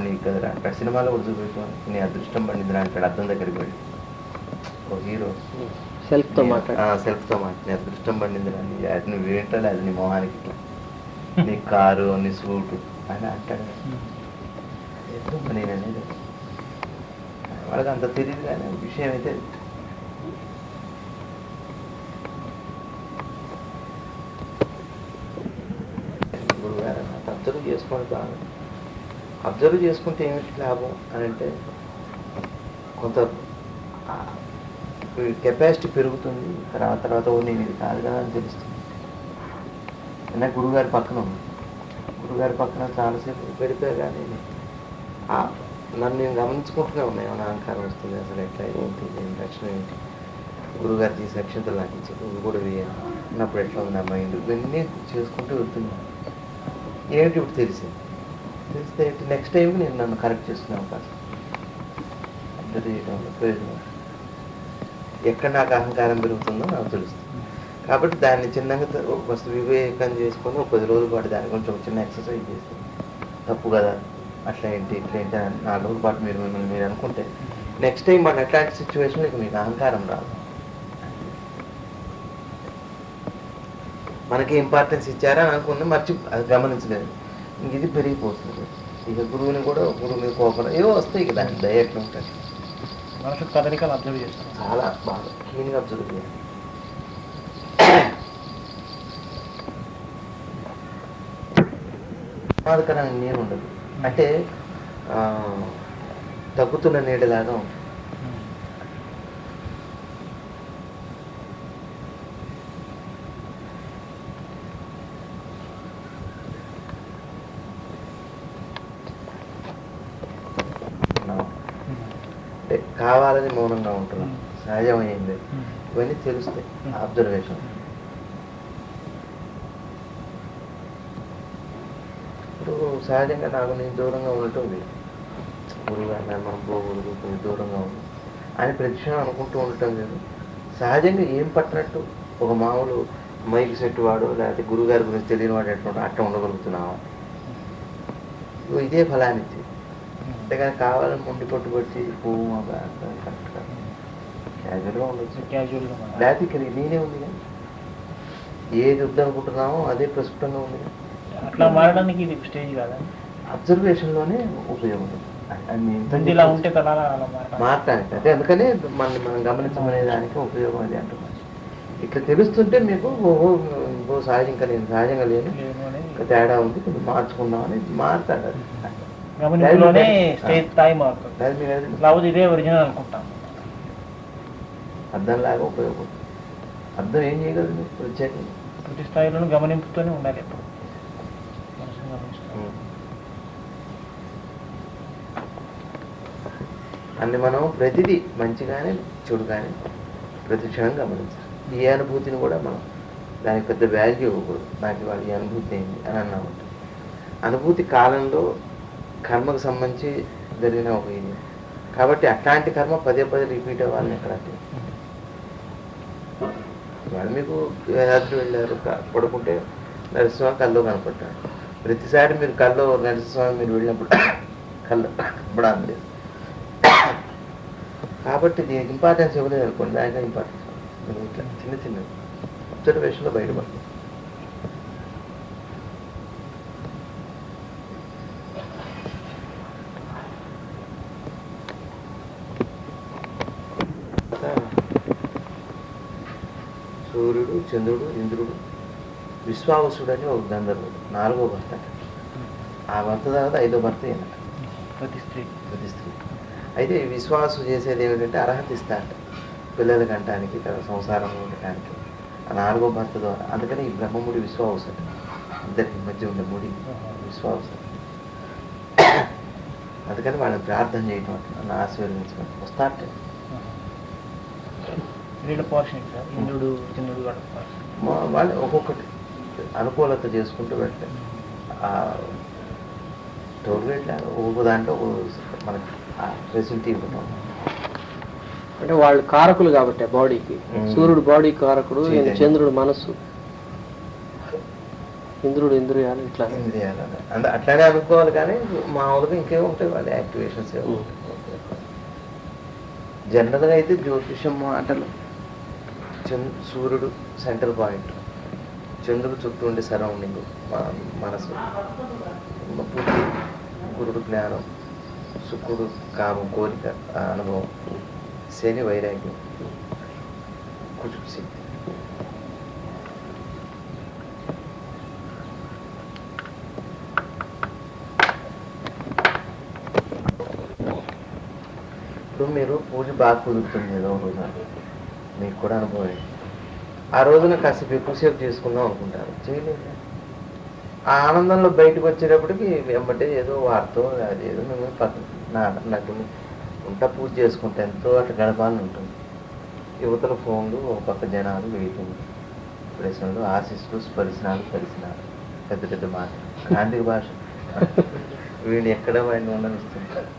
నీకు కదరా అంటాడు, సినిమాలో కూడా చూపెట్టుకోవాలి, నీ అదృష్టం పండిందిరా అంటాడు అద్దం దగ్గరికి వెళ్ళి. ఓ హీరో సెల్ఫ్తో మాట నీ అదృష్టం పండిందిరా, అది నువ్వు ఏంటాలి, అది నీ మొహానికి ఇట్లా, నీ కారు నీ సూటు అని అంటాడు. ఎందుకు నేను అనేది వాళ్ళకి అంత తెలియదు, కానీ విషయం అయితే గురుగారు అబ్జర్వ్ చేసుకోండి బాగా. అబ్జర్వ్ చేసుకుంటే ఏమిటి లాభం అని అంటే కొంత కెపాసిటీ పెరుగుతుంది. తర్వాత నేను ఇది కాదు కదా అని తెలుస్తుంది. అయినా గురుగారి పక్కన ఉంది, గురుగారి పక్కన చాలాసేపు గడిపే కానీ నన్ను నేను గమనించుకుంటూనే ఉన్నాయి. ఏమైనా అహంకారం వస్తుంది, అసలు ఎట్లా ఏంటి, లక్షణం ఏంటి, గురుగారు తీసి అక్షంతలు నాకు ఇచ్చి నువ్వు కూడా వేయాలి అన్నప్పుడు ఎట్లా ఉంది నా మైండ్, ఇవన్నీ చేసుకుంటూ వెళ్తున్నాను. ఏమిటి ఇప్పుడు తెలిస్తే నెక్స్ట్ టైంకి నేను నన్ను కరెక్ట్ చేసుకునే అవకాశం అబ్జర్వ్ చేయడంలో ప్రయోజనం. ఎక్కడ నాకు అహంకారం పెరుగుతుందో నాకు తెలుస్తుంది. కాబట్టి దాన్ని చిన్నగా ఫస్ట్ వివేకం చేసుకొని 10 రోజుల పాటు దాని గురించి ఒక చిన్న ఎక్సర్సైజ్ చేస్తాను. తప్పు కదా, అట్లా ఏంటి ఇట్లా ఏంటి అని 4 రోజుల పాటు మీరు అనుకుంటే నెక్స్ట్ టైం మన ఎట్లాంటి సిచ్యువేషన్లో ఇక మీకు అహంకారం రాదు. మనకి ఇంపార్టెన్స్ ఇచ్చారా అని అనుకున్నా అది గమనించలేదు, ఇంక ఇది పెరిగిపోతుంది. ఇక గురువుని కూడా గురువు మీద కోపం ఏవో వస్తాయి కదా, దయ ఎట్లా ఉంటుంది. మనసు కదలికలు అబ్జర్వ్ చేస్తాం, చాలా బాగా క్లీన్గా అబ్జర్వ్ చేయాలి. ప్రమాదకరంగా నేను ఉండదు, అంటే తగ్గుతున్న నీడలాగా ఉంటుంది. అంటే కావాలని మౌనంగా ఉంటున్నాం, సహజమైంది, ఇవన్నీ తెలుస్తాయి అబ్జర్వేషన్. ఇప్పుడు సహజంగా నాకు నేను దూరంగా ఉండటం, గురువు గారు మనం పోకూడదు, కొంచెం దూరంగా ఉంది అని ప్రతిక్షణం అనుకుంటూ ఉండటం లేదు. సహజంగా ఏం పట్టినట్టు ఒక మామూలు మైక్ సెట్ వాడు లేకపోతే గురువుగారి గురించి తెలియని వాడు ఎట్లా అట్లా ఉండగలుగుతున్నావా? ఇదే ఫలానిచ్చి, అంతేగాని కావాలని ముండి పట్టుబట్టి కరెక్ట్ కాదు. క్యాజువల్గా ఉండొచ్చు, లేకపోతే ఇక్కడ నేనే ఉంది కానీ ఏది వద్దనుకుంటున్నామో అదే ప్రస్ఫుటంగా ఉంది. అట్లా మారడానికి ఇది స్టేజ్ కాదా? అబ్జర్వేషన్లోనే ఉపయోగం. ముందు ఇలా ఉంటే తలాలా అలా మారడం. మాట్లాడండి అదే, అందుకనే మనం గమనించమనే దానికి ఉపయోగం అది అంటున్నాను. ఇట్లా తెలుస్తుంటే మీకు ఓహో సహజం ఇంకా నేను సహజంగా లేను, లేను అని ఇంకా తేడా ఉంది, కొంచెం మార్చుకుందామని మారుతాడు. అది గమనింపులోనే స్టేజ్ స్థాయి మారుతుంది. అది మీరు అది లేకపోతే ఇదే ఒరిజినల్ అనుకుంటాం. అర్థంలాగా ఉపయోగపడుతుంది. అర్థం ఏం చేయగలదు మీరు ప్రత్యేకంగా? ప్రతి స్థాయిలోనూ గమనింపుతోనే ఉండాలి ఎప్పుడు. మనసుని గమనిస్తాం. అన్ని మనం ప్రతిదీ మంచి కానీ చెడు కానీ ప్రతి క్షణం గమనించాలి. ఏ అనుభూతిని కూడా మనం దానికి పెద్ద వాల్యూ ఇవ్వకూడదు. నాకు ఇవాళ ఈ అనుభూతి ఏంటి అని అన్నాము. అనుభూతి కాలంలో కర్మకు సంబంధించి జరిగిన ఒక ఇది కాబట్టి అట్లాంటి కర్మ పదే పదే రిపీట్ అవ్వాలని ఎక్కడ వాళ్ళు మీకు యాత్ర వెళ్ళారు, పడుకుంటే నరసింహస్వామి కల్లో కనపడ్డాడు. ప్రతిసారి మీరు కల్లో నరసింహస్వామి మీరు వెళ్ళినప్పుడు కల్లో కనపడాలి లేదు. కాబట్టి దీనికి ఇంపార్టెన్స్ ఇవ్వలేదు అనుకోండి, దానికన్నా ఇంపార్టెన్స్ ఇట్లా చిన్న చిన్న అబ్జర్వేషన్లో బయటపడుతుంది. సూర్యుడు, చంద్రుడు, ఇంద్రుడు, విశ్వావసుడు అని ఒక గంధర్వుడు, 4వ భర్త. ఆ భర్త తర్వాత 5వ భర్త ఈయన. ప్రతి స్త్రీ అయితే ఈ విశ్వాసం చేసేది ఏమిటంటే అర్హత ఇస్తారట పిల్లలకి అంటానికి, సంసారం ఉండటానికి. ఆ 4వ భర్త ద్వారా. అందుకని ఈ బ్రహ్మముడి విశ్వావసుడు, ఇద్దరికి మధ్య ఉండే ముడి విశ్వావసుడు. అందుకని వాళ్ళని ప్రార్థన చేయటం అట్లా ఆశీర్వదించడం వస్తారట. వీళ్ళ పోర్షన్ ఇంద్రుడు చంద్రుడు వాళ్ళు ఒక్కొక్కటి అనుకూలత చేసుకుంటూ వెళ్తాయి. టోటల్ ఇట్లా ఒక్కొక్క దాంట్లో మనకి ఫెసిలిటీ ఇవ్వటం. అంటే వాళ్ళు కారకులు కాబట్టి బాడీకి. సూర్యుడు బాడీ కారకుడు, చంద్రుడు మనస్సు, ఇంద్రుడు ఇంద్రియాలు. ఇట్లా ఇంద్రియాలు అంటే అట్లానే అనుకోవాలి. కానీ మామూలుగా ఇంకేముంటాయి వాళ్ళ యాక్టివేషన్స్. జనరల్గా అయితే జ్యోతిషం మాటలు సూర్యుడు సెంటర్ పాయింట్, చంద్రుడు చుట్టూ ఉండే సరౌండింగ్ మనసు, బుద్ధి, గురుడు జ్ఞానం, శుక్రుడు కామం కోరిక అనుభవం, శని వైరాగ్యం, కుజుడు శక్తి. ఇప్పుడు మీరు పూజ బాగా కుదురుతుంది ఏదో రోజు, మీకు కూడా అనుభవం. ఆ రోజున కాసేపు ఎక్కువసేపు చేసుకుందాం అనుకుంటారు, చేయలేదు. ఆ ఆనందంలో బయటకు వచ్చేటప్పటికి వెంబటే ఏదో వార్తో అది ఏదో మేము నాకు ఉంటా పూజ చేసుకుంటే ఎంతో అట్లా గడపాలని ఉంటుంది. యువతల ఫోన్లు, ఒక పక్క జనాలు, వెయిటింగ్, ప్రశ్నలు, ఆశిస్సులు, స్పరిశనాలు, పరిశనాలు, పెద్ద పెద్ద మాట, గాంధీ భాష. వీడిని ఎక్కడ వాడిని ఉండనిస్తుంటారు.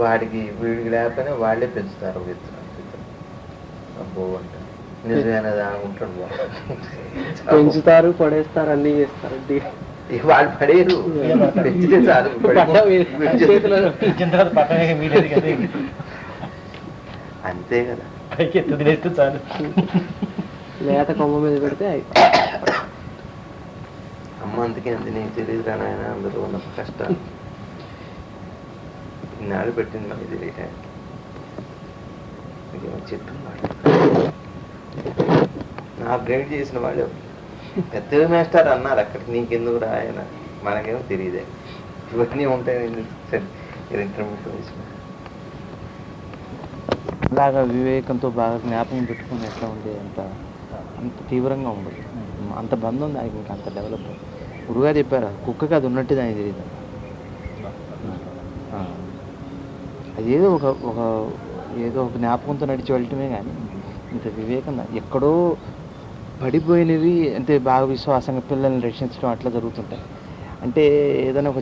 వాడికి వీడికి లేకపోయినా వాళ్ళే పెంచుతారు అబ్బో అంటారు. నిజమైన ఉంటాడు పెంచుతారు, పడేస్తారు, అన్ని చేస్తారు. వాళ్ళు పడేరు, పెంచితే చాలు. అంతే కదా, చాలు. లేత కొమ్మ మీద పెడితే అమ్మ అందుకే అంత నీకు తెలియదు రానాయన అందులో ఉన్న కష్టాలు. ఇన్నాళ్ళు పెట్టింది మనకి తెలియటానికి. చెట్టు నాకు గైడ్ చేసిన వాళ్ళు పెద్ద మేస్టార్ అన్నారు అక్కడికి, నీకెందుకు రా ఆయన, మనకేమో తెలియదే ఇవన్నీ ఉంటాయి. ఇంటర్మీడియట్ వేసిన అలాగా వివేకంతో బాగా జ్ఞాపకం పెట్టుకుని ఎట్లా ఉంది, అంత తీవ్రంగా ఉండదు, అంత బంధం దానికి, ఇంకా అంత డెవలప్. గురుగా చెప్పారు కుక్కకి అది ఉన్నట్టు దానికి తెలియదు. అదేదో ఏదో ఒక జ్ఞాపకంతో నడిచి వెళ్ళటమే కానీ ఇంత వివేకం ఎక్కడో పడిపోయినవి అంటే బాగా విశ్వాసంగా పిల్లల్ని రక్షించడం అట్లా జరుగుతుంటాయి. అంటే ఏదైనా ఒక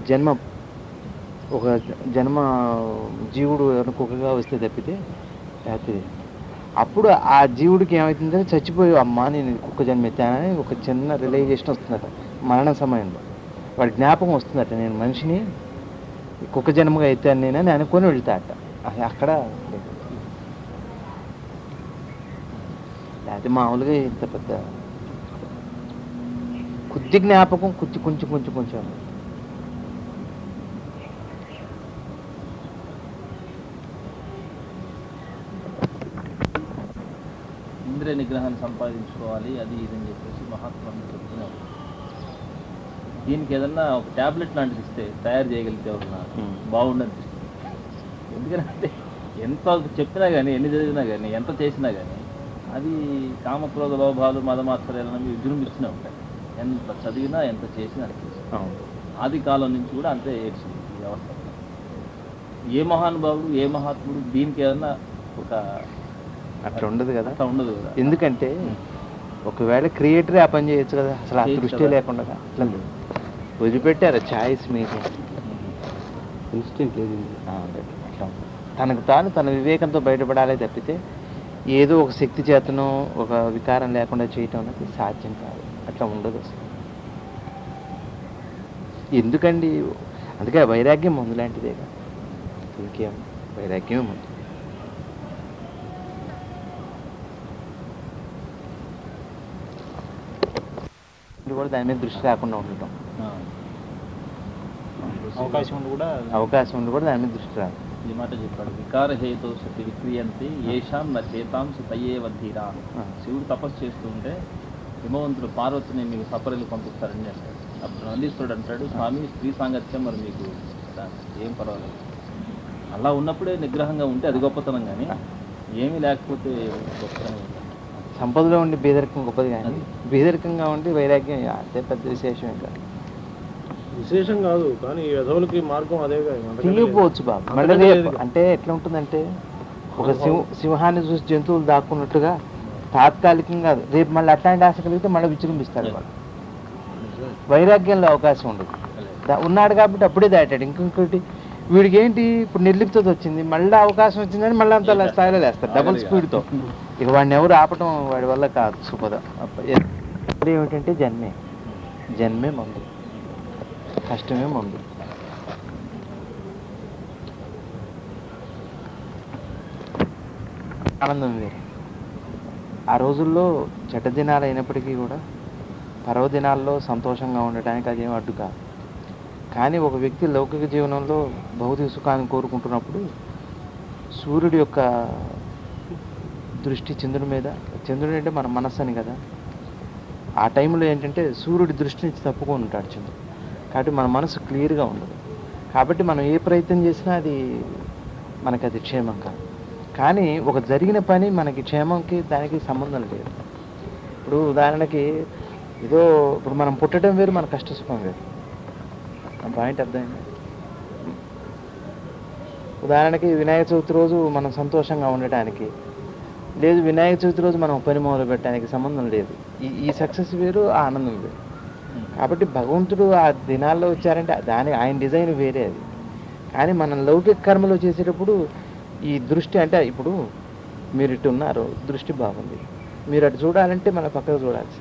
జన్మ జీవుడు ఏదైనా కుక్కగా వస్తే తప్పితే హ్యాపీ. అప్పుడు ఆ జీవుడికి ఏమవుతుందంటే చచ్చిపోయి అమ్మ నేను కుక్క జన్మ ఎత్తానని ఒక చిన్న రియలైజేషన్ వస్తుందట మరణ సమయంలో. వాడి జ్ఞాపకం వస్తుందట, నేను మనిషిని కుక్క జన్మగా ఎత్తాను నేనని అనుకొని వెళ్తాట. అక్కడ లేకపోతే మామూలుగా ఇంత పెద్ద కొద్ది జ్ఞాపకం కొంచెం కొంచెం కొంచెం. ఇంద్రియ నిగ్రహాన్ని సంపాదించుకోవాలి, అది ఇదని చెప్పేసి మహాత్ములు చెప్తున్నారు. దీనికి ఏదన్నా ఒక ట్యాబ్లెట్ లాంటిది ఇస్తే తయారు చేయగలిగితే ఎవరన్నా బాగుండనిపిస్తుంది. ఎందుకంటే ఎంత చెప్పినా కానీ, ఎన్ని చదివినా కానీ, ఎంత చేసినా కానీ అది కామక్రోధ లోభాలు మదమాత్సర్యాలను విజృంభిస్తూనే ఉంటాయి. ఎంత చదివినా ఎంత చేసినా అనిపిస్తుంది. ఆది కాలం నుంచి కూడా అంతే ఏడ్చింది ఈ వ్యవస్థ. ఏ మహానుభావుడు, ఏ మహాత్ముడు దీనికి ఏదన్నా ఒక అట్లా ఉండదు కదా, అట్లా ఉండదు కదా. ఎందుకంటే ఒకవేళ క్రియేటరే ఆ పని చేయొచ్చు కదా, అసలు ఆ దృష్టి లేకుండా. అట్లా వదిలిపెట్టారు ఛాయిస్ మీకు, ఇన్స్టెంట్ లేదు. అట్లా తనకు తాను తన వివేకంతో బయటపడాలి తప్పితే ఏదో ఒక శక్తి చేతనో ఒక వికారం లేకుండా చేయటం అనేది సాధ్యం కాదు. అట్లా ఉండదు అసలు. ఎందుకండి, అందుకే వైరాగ్యం మందు లాంటిదే కదా, ఇంకేం వైరాగ్యమే మందు. కూడా దాని మీద దృష్టి రాకుండా ఉండటం, అవకాశం ఉండి కూడా దాని మీద దృష్టి రాదు. ఈ మాట చెప్పాడు, వికారహేతో శక్తి విక్రియంతి ఏషాం న చేతాంశ తయ్యే వద్దీరా. శివుడు తపస్సు చేస్తూ ఉంటే హిమవంతుడు పార్వతిని మీకు సపరేలు పంపిస్తారని అంటాడు. అప్పుడు నందీశ్వరుడు అంటాడు, స్వామి స్త్రీ సాంగత్యం మరి మీకు ఏం పర్వాలేదు, అలా ఉన్నప్పుడే నిగ్రహంగా ఉంటే అది గొప్పతనం, కానీ ఏమీ లేకపోతే గొప్పతనం. సంపదలో ఉండి బేదరికం గొప్పది, కానీ బేదరికంగా ఉండి వైరాగ్యం అదే పెద్ద విశేషమే కాదు. విశేషం కాదు, కానీ యధవులకి మార్గం అదే. తెలియకపోవచ్చు బాబు. మళ్ళీ రేపు అంటే ఎట్లా ఉంటుందంటే, ఒక సింహాన్ని చూసి జంతువులు దాక్కున్నట్టుగా తాత్కాలికంగా రేపు మళ్ళీ అట్లాంటి ఆశ కలిగితే మళ్ళీ విజృంభిస్తారు వాళ్ళు. వైరాగ్యంలో అవకాశం ఉండదు. ఉన్నాడు కాబట్టి అప్పుడే దాటాడు. ఇంకొకటి వీడికి ఏంటి, ఇప్పుడు నిర్లిప్తత వచ్చింది, మళ్ళీ అవకాశం వచ్చిందని మళ్ళీ అంత స్థాయిలో లేస్తారు డబుల్ స్పీడ్తో. ఇక వాడిని ఎవరు ఆపటం వాడి వల్ల కాదు. సుపద ఏమిటంటే జన్మే మందు, కష్టమే మందు. ఆనందం వేరు. ఆ రోజుల్లో చెడ్డ దినాలు అయినప్పటికీ కూడా పర్వదినాల్లో సంతోషంగా ఉండటానికి అదేం అడ్డు కాదు. కానీ ఒక వ్యక్తి లౌకిక జీవనంలో భౌతిక సుఖాన్ని కోరుకుంటున్నప్పుడు సూర్యుడి యొక్క దృష్టి చంద్రుడి మీద, చంద్రుడు అంటే మన మనస్సు అని కదా, ఆ టైంలో ఏంటంటే సూర్యుడి దృష్టి నుంచి తప్పుకొని ఉంటాడు చంద్రుడు. కాబట్టి మన మనసు క్లియర్గా ఉండదు. కాబట్టి మనం ఏ ప్రయత్నం చేసినా అది మనకి అది క్షేమం కాదు. కానీ ఒక జరిగిన పని మనకి క్షేమంకి దానికి సంబంధం లేదు. ఇప్పుడు ఉదాహరణకి ఏదో ఇప్పుడు మనం పుట్టడం వేరు, మన కష్ట సుఖం వేరు. పాయింట్ అర్థమైంది. ఉదాహరణకి వినాయక చవితి రోజు మనం సంతోషంగా ఉండటానికి లేదు, వినాయక చవితి రోజు మనం పని మొదలు పెట్టడానికి సంబంధం లేదు. ఈ సక్సెస్ వేరు, ఆ ఆనందం వేరు. కాబట్టి భగవంతుడు ఆ దినాల్లో వచ్చారంటే ఆయన డిజైన్ వేరే అది. కానీ మనం లౌకిక కర్మలు చేసేటప్పుడు ఈ దృష్టి అంటే, ఇప్పుడు మీరు ఇటు ఉన్నారు, దృష్టి బాగుంది, మీరు అటు చూడాలంటే మన పక్కకు చూడాల్సి.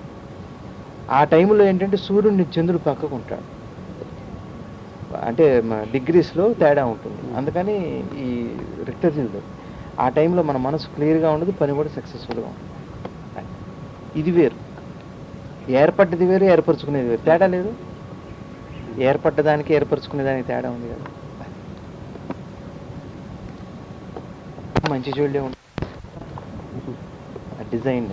ఆ టైంలో ఏంటంటే సూర్యుడిని చంద్రుడు పక్కకు ఉంటాడు, అంటే డిగ్రీస్లో తేడా ఉంటుంది. అందుకని ఈ రిక్టర్జీలు ఆ టైంలో మన మనసు క్లియర్గా ఉండదు, పని కూడా సక్సెస్ఫుల్గా ఉంటుంది. ఇది వేరు, ఏర్పడ్డది వేరు, ఏర్పరచుకునేది వేరు. తేడా లేదు. ఏర్పడ్డదానికి ఏర్పరచుకునేదానికి తేడా ఉంది కదా. మంచి చూడలే ఉంటుంది డిజైన్.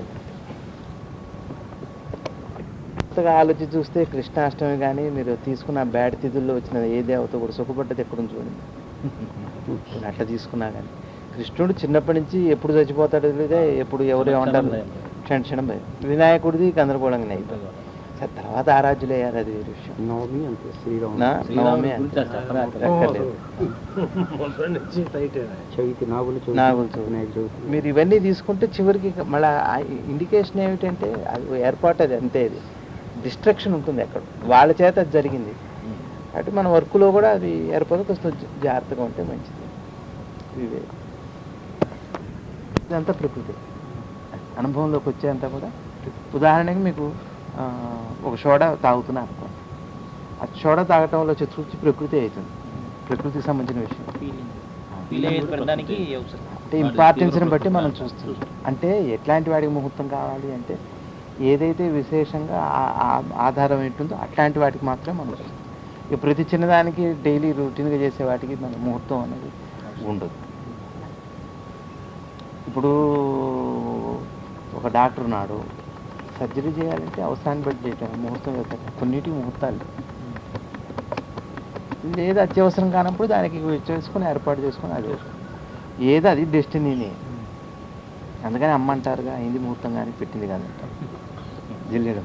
కొత్తగా ఆలోచించి చూస్తే కృష్ణాష్టమి కానీ మీరు తీసుకున్న బ్యాడ్ తిథుల్లో వచ్చిన ఏ దేవత కూడా సుఖపడ్డది ఎక్కడుంది చూడండి. అట్లా తీసుకున్నా కానీ కృష్ణుడు చిన్నప్పటి నుంచి ఎప్పుడు చచ్చిపోతాడో లేదా, ఎప్పుడు ఎవరు ఏమంటారు క్షణం భయం. వినాయకుడిది గందరగోళంగానే అయిపోయింది. సరే తర్వాత ఆరాధ్యులు అయ్యారు, అది వేరే విషయం. నవమి నాగులు మీరు ఇవన్నీ తీసుకుంటే చివరికి మళ్ళీ ఇండికేషన్ ఏమిటంటే అది ఏర్పాటు, అది అంతే. అది డిస్ట్రక్షన్ ఉంటుంది అక్కడ, వాళ్ళ చేత అది జరిగింది. కాబట్టి మన వర్క్లో కూడా అది ఏర్పడి కొంచెం జాగ్రత్తగా ఉంటే మంచిది. ఇవే ఇదంతా ప్రకృతి అనుభవంలోకి వచ్చేంతా కూడా. ఉదాహరణకి మీకు ఒక సోడా తాగుతున్నా అనుకో, ఆ సోడా తాగటంలో వచ్చే రుచి ప్రకృతి అవుతుంది, ప్రకృతికి సంబంధించిన విషయం. అంటే ఇంపార్టెన్స్ని బట్టి మనం చూస్తున్నాం. అంటే ఎట్లాంటి వాడికి ముహూర్తం కావాలి అంటే ఏదైతే విశేషంగా ఆధారం ఏంటుందో అట్లాంటి వాటికి మాత్రమే మనం చూస్తాం. ఇక ప్రతి చిన్నదానికి డైలీ రొటీన్గా చేసే వాటికి మన ముహూర్తం అనేది ఉండదు. ఇప్పుడు ఒక డాక్టర్ ఉన్నాడు, సర్జరీ చేయాలంటే అవసరాన్ని బట్టి చేయటం ముహూర్తం వెళ్తారు, కొన్నిటికి ముహూర్తాలు లేదా అత్యవసరం కానప్పుడు దానికి చేసుకొని ఏర్పాటు చేసుకొని అది ఏదో అది డెస్టినీనే. అందుకని అమ్మ అంటారుగా అయింది ముహూర్తం కానీ పెట్టింది కాదంట జిల్లేడు.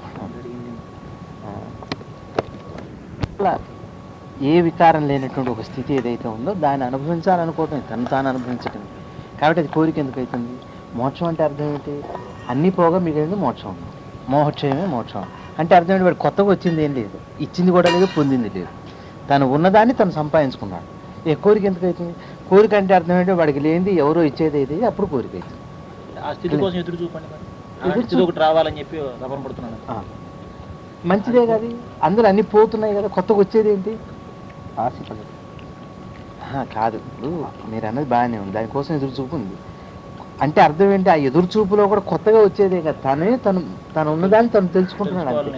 అట్లా ఏ వికారం లేనటువంటి ఒక స్థితి ఏదైతే ఉందో దాన్ని అనుభవించాలనుకోవటం, తను తాను అనుభవించటం. కాబట్టి అది కోరిక ఎందుకు అవుతుంది? మోక్షం అంటే అర్థం ఏంటి? అన్నీ పోగా మిగిలింది మోక్షం. మోక్షమే మోక్షం అంటే అర్థం ఏంటి? వాడు కొత్తగా వచ్చింది ఏం లేదు, ఇచ్చింది కూడా లేదు, పొందింది లేదు. తను ఉన్నదాన్ని తను సంపాదించుకున్నాడు. ఏ కోరిక ఎందుకు అవుతుంది? కోరిక అంటే అర్థం ఏంటో వాడికి లేనిది ఎవరో ఇచ్చేది అయితే అప్పుడు కోరిక అవుతుంది. ఆ స్థితి కోసం ఎదురు చూపండి, ఒకటి రావాలని చెప్పి రపం పడుతున్నాను. మంచిదే కదా, అందులో అన్ని పోతున్నాయి కదా, కొత్తగా వచ్చేది ఏంటి? ఆశ కాదు. ఇప్పుడు మీరు అన్నది బాగానే ఉంది, దానికోసం ఎదురు చూపు ఉంది అంటే అర్థం ఏంటి? ఆ ఎదురు చూపులో కూడా కొత్తగా వచ్చేదే కదా, తను ఉన్నదాన్ని తను తెలుసుకుంటున్నాడు.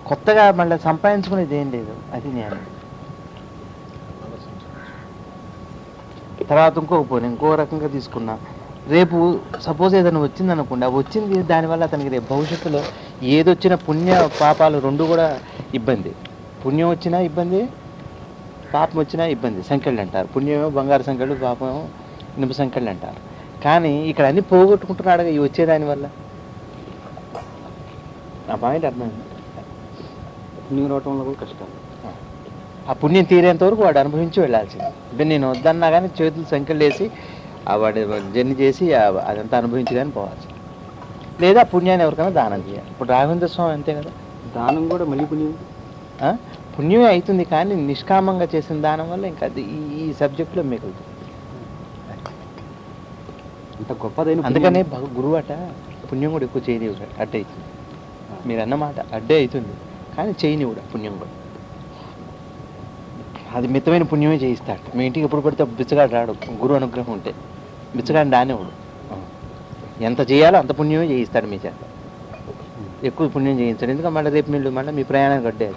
కొత్తగా మళ్ళీ సంపాదించుకునేది ఏం లేదు. అది నేను తర్వాత ఇంకో రకంగా తీసుకున్నా. రేపు సపోజ్ ఏదైనా వచ్చింది అనుకోండి, ఆ వచ్చింది దానివల్ల అతనికి రేపు భవిష్యత్తులో ఏదొచ్చినా పుణ్య పాపాలు రెండు కూడా ఇబ్బంది. పుణ్యం వచ్చినా ఇబ్బంది, పాపం వచ్చినా ఇబ్బంది. సంఖ్యలు అంటారు, పుణ్యమేమో బంగారు సంఖ్యలు, పాపమేమో ఇనుప సంఖ్యలు అంటారు. కానీ ఇక్కడ అన్ని పోగొట్టుకుంటున్నాడు ఇవి వచ్చేదానివల్ల. ఆ పాయింట్ అర్థమైంది. పుణ్యం రావటంలో కూడా కష్టాలు. ఆ పుణ్యం తీరేంత వరకు వాడు అనుభవించి వెళ్ళాల్సింది. అంటే నేను వద్దన్నా కానీ చేతులు సంఖ్యలు వేసి వాడి జర్నీ చేసి అదంతా అనుభవించి కానీ పోవాల్సి, లేదా పుణ్యాన్ని ఎవరికైనా దానం చేయాలి. ఇప్పుడు రాఘవేంద్ర స్వామి అంతే కదా, దానం కూడా మళ్ళీ పుణ్యమే అవుతుంది. కానీ నిష్కామంగా చేసిన దానం వల్ల ఇంకా అది ఈ సబ్జెక్టులో మిగులుతుంది. అంత గొప్పదైన అందుకనే గురువు అట పుణ్యం కూడా ఎక్కువ చేయనివ్వడు, అడ్డే అవుతుంది. మీరు అన్నమాట అడ్డే అవుతుంది, కానీ చేయనివ్వడు పుణ్యం కూడా. అది మితమైన పుణ్యమే చేయిస్తాడు. మీ ఇంటికి ఎప్పుడు పడితే బిచ్చగాడు రాడు, గురువు అనుగ్రహం ఉంటే బిచ్చగాడిని రానివ్వడు. ఎంత చేయాలో అంత పుణ్యమే చేయిస్తాడు మీ చేత, ఎక్కువ పుణ్యం చేయించాడు. ఎందుకంటే మళ్ళీ రేపు మీరు మళ్ళీ మీ ప్రయాణం గడ్డే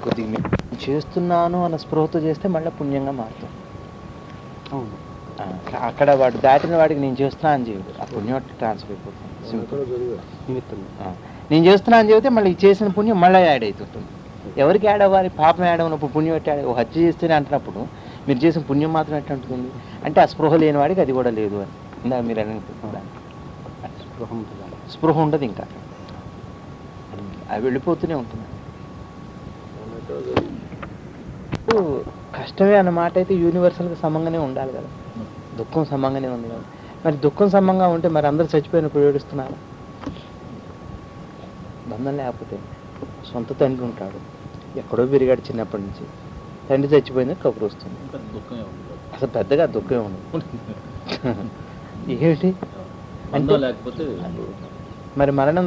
కొద్దిగా చేస్తున్నాను అన్న స్పృహతో చేస్తే మళ్ళీ పుణ్యంగా మారుతాం. అవును, అక్కడ వాడు దాటిన వాడికి నేను చేస్తున్నా అని చేయడు, ఆ పుణ్యం ట్రాన్స్ఫర్ అయిపోతుంది. నేను చేస్తున్నా అని చెబితే మళ్ళీ చేసిన పుణ్యం మళ్ళీ యాడ్ అవుతుంటుంది. ఎవరికి యాడ్ అవ్వాలి? పాపం యాడ్ అయినప్పుడు పుణ్యం ఎట్లా యాడ్? హత్య చేస్తేనే అంటున్నప్పుడు మీరు చేసిన పుణ్యం మాత్రం ఎట్లా ఉంటుంది? అంటే ఆ స్పృహ లేని వాడికి అది కూడా లేదు అని ఇందాక మీరు అనుకుంటున్నా. స్పృహ ఉండదు, ఇంకా అవి వెళ్ళిపోతూనే ఉంటుంది. కష్టమే అన్నమాట అయితే యూనివర్సల్గా సమంగానే ఉండాలి కదా, దుఃఖం సమంగానే ఉంది కదా. మరి దుఃఖం సమంగా ఉంటే మరి అందరూ చచ్చిపోయినప్పుడు ఏడుస్తున్నారు. బంధం లేకపోతే సొంత తండ్రి ఉంటాడు, ఎక్కడో పెరిగాడు చిన్నప్పటి నుంచి, తండ్రి చచ్చిపోయింది కబురు వస్తుంది, అసలు పెద్దగా దుఃఖం ఉండదు. ఏంటి అంటే లేకపోతే మరి మరణం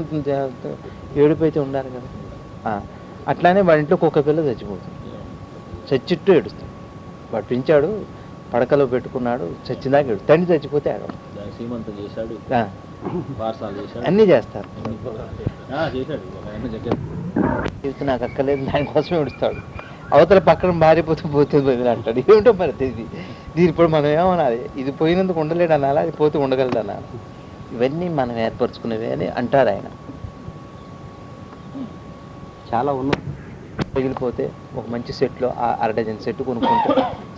ఏడుపు అయితే ఉండాలి కదా. అట్లానే వాడి ఇంట్లో కుక్క పిల్ల చచ్చిపోతుంది, చచ్చిట్టు ఏడుస్తాడు. వాడు పెంచాడు, పడకలో పెట్టుకున్నాడు, చచ్చిందాక ఏడు. తండ్రి చచ్చిపోతే ఆడ శ్రీమంతం చేశాడు, అన్నీ చేస్తారు. చేశాడు నాకు అక్కర్లేదు, దానికోసమే ఏడుస్తాడు. అవతల పక్కన మారిపోతే పోతుంది అంటాడు. ఏమిటో మరి దీని ఇప్పుడు మనం ఏమనాలి? ఇది పోయినందుకు ఉండలేడు అనాలా, అది పోతే ఉండగలడు అనాలి? ఇవన్నీ మనం ఏర్పరచుకునేవి అని అంటారు ఆయన. చాలా ఉన్నాయి. పగిలిపోతే ఒక మంచి సెట్లో 1/2 డజన్ సెట్ కొనుక్కుంటే,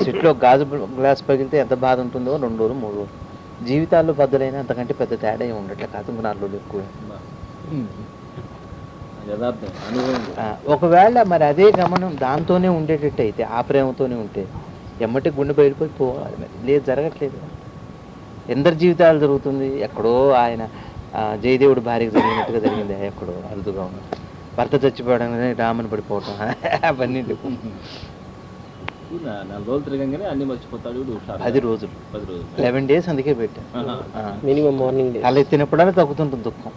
సెట్లో గాజు గ్లాస్ పగిలితే ఎంత బాధ ఉంటుందో 2 రోజులు 3 రోజులు. జీవితాల్లో బద్దలైనా అంతకంటే పెద్ద తేడా ఏమి ఉండట్లే, కాదు 4 రోజులు ఎక్కువ. ఒకవేళ మరి అదే గమనం దాంతోనే ఉండేటట్టు అయితే, ఆ ప్రేమతోనే ఉంటే ఎమ్మటి గుండె బయలుపోయి పోవాలి. మరి లేదు, జరగట్లేదు. ఎందరి జీవితాలు జరుగుతుంది. ఎక్కడో ఆయన జయదేవుడు భార్యకు జరిగినట్టుగా జరిగింది, ఎక్కడో అరుదుగా ఉంది. భర్త చచ్చిపోవడం, రామని పడిపోవటం, అవన్నీ 4 రోజులు తిరగంగానే అన్ని మర్చిపోతాడు. 10 రోజులు 11 days అందుకే పెట్టా. మినిమం మార్నింగ్ అలా ఎత్తినప్పుడల్లా తగ్గుతుంటుంది దుఃఖం.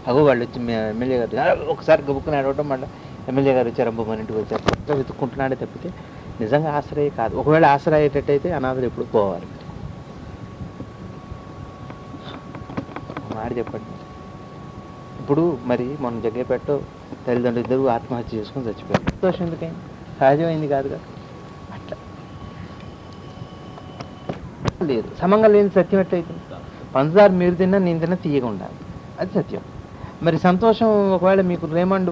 అగో వాళ్ళు వచ్చి ఎమ్మెల్యే గారు ఒకసారి గబుక్కుని అడవటం, మళ్ళీ ఎమ్మెల్యే గారు వచ్చారు, అబ్బో మన ఇంటికి వచ్చారు, వెతుక్కుంటున్నాడే తప్పితే నిజంగా ఆశ్రయ కాదు. ఒకవేళ ఆశ్రయ అయ్యేటట్టయితే అనాథలు ఎప్పుడు పోవాలి. మాట చెప్పండి. ఇప్పుడు మరి మొన్న జగ్గేపేట తల్లిదండ్రులు ఇద్దరు ఆత్మహత్య చేసుకొని చచ్చిపోయారు. సంతోషం ఎందుకైంది? సహజమైంది కాదుగా. అట్లా లేదు, సమంగా లేని సత్యం ఎట్లయితుంది? పంచదార మీరు తిన్నా నేను తిన్నా తీయగా ఉండాలి, అది సత్యం. మరి సంతోషం ఒకవేళ మీకు రేమండ్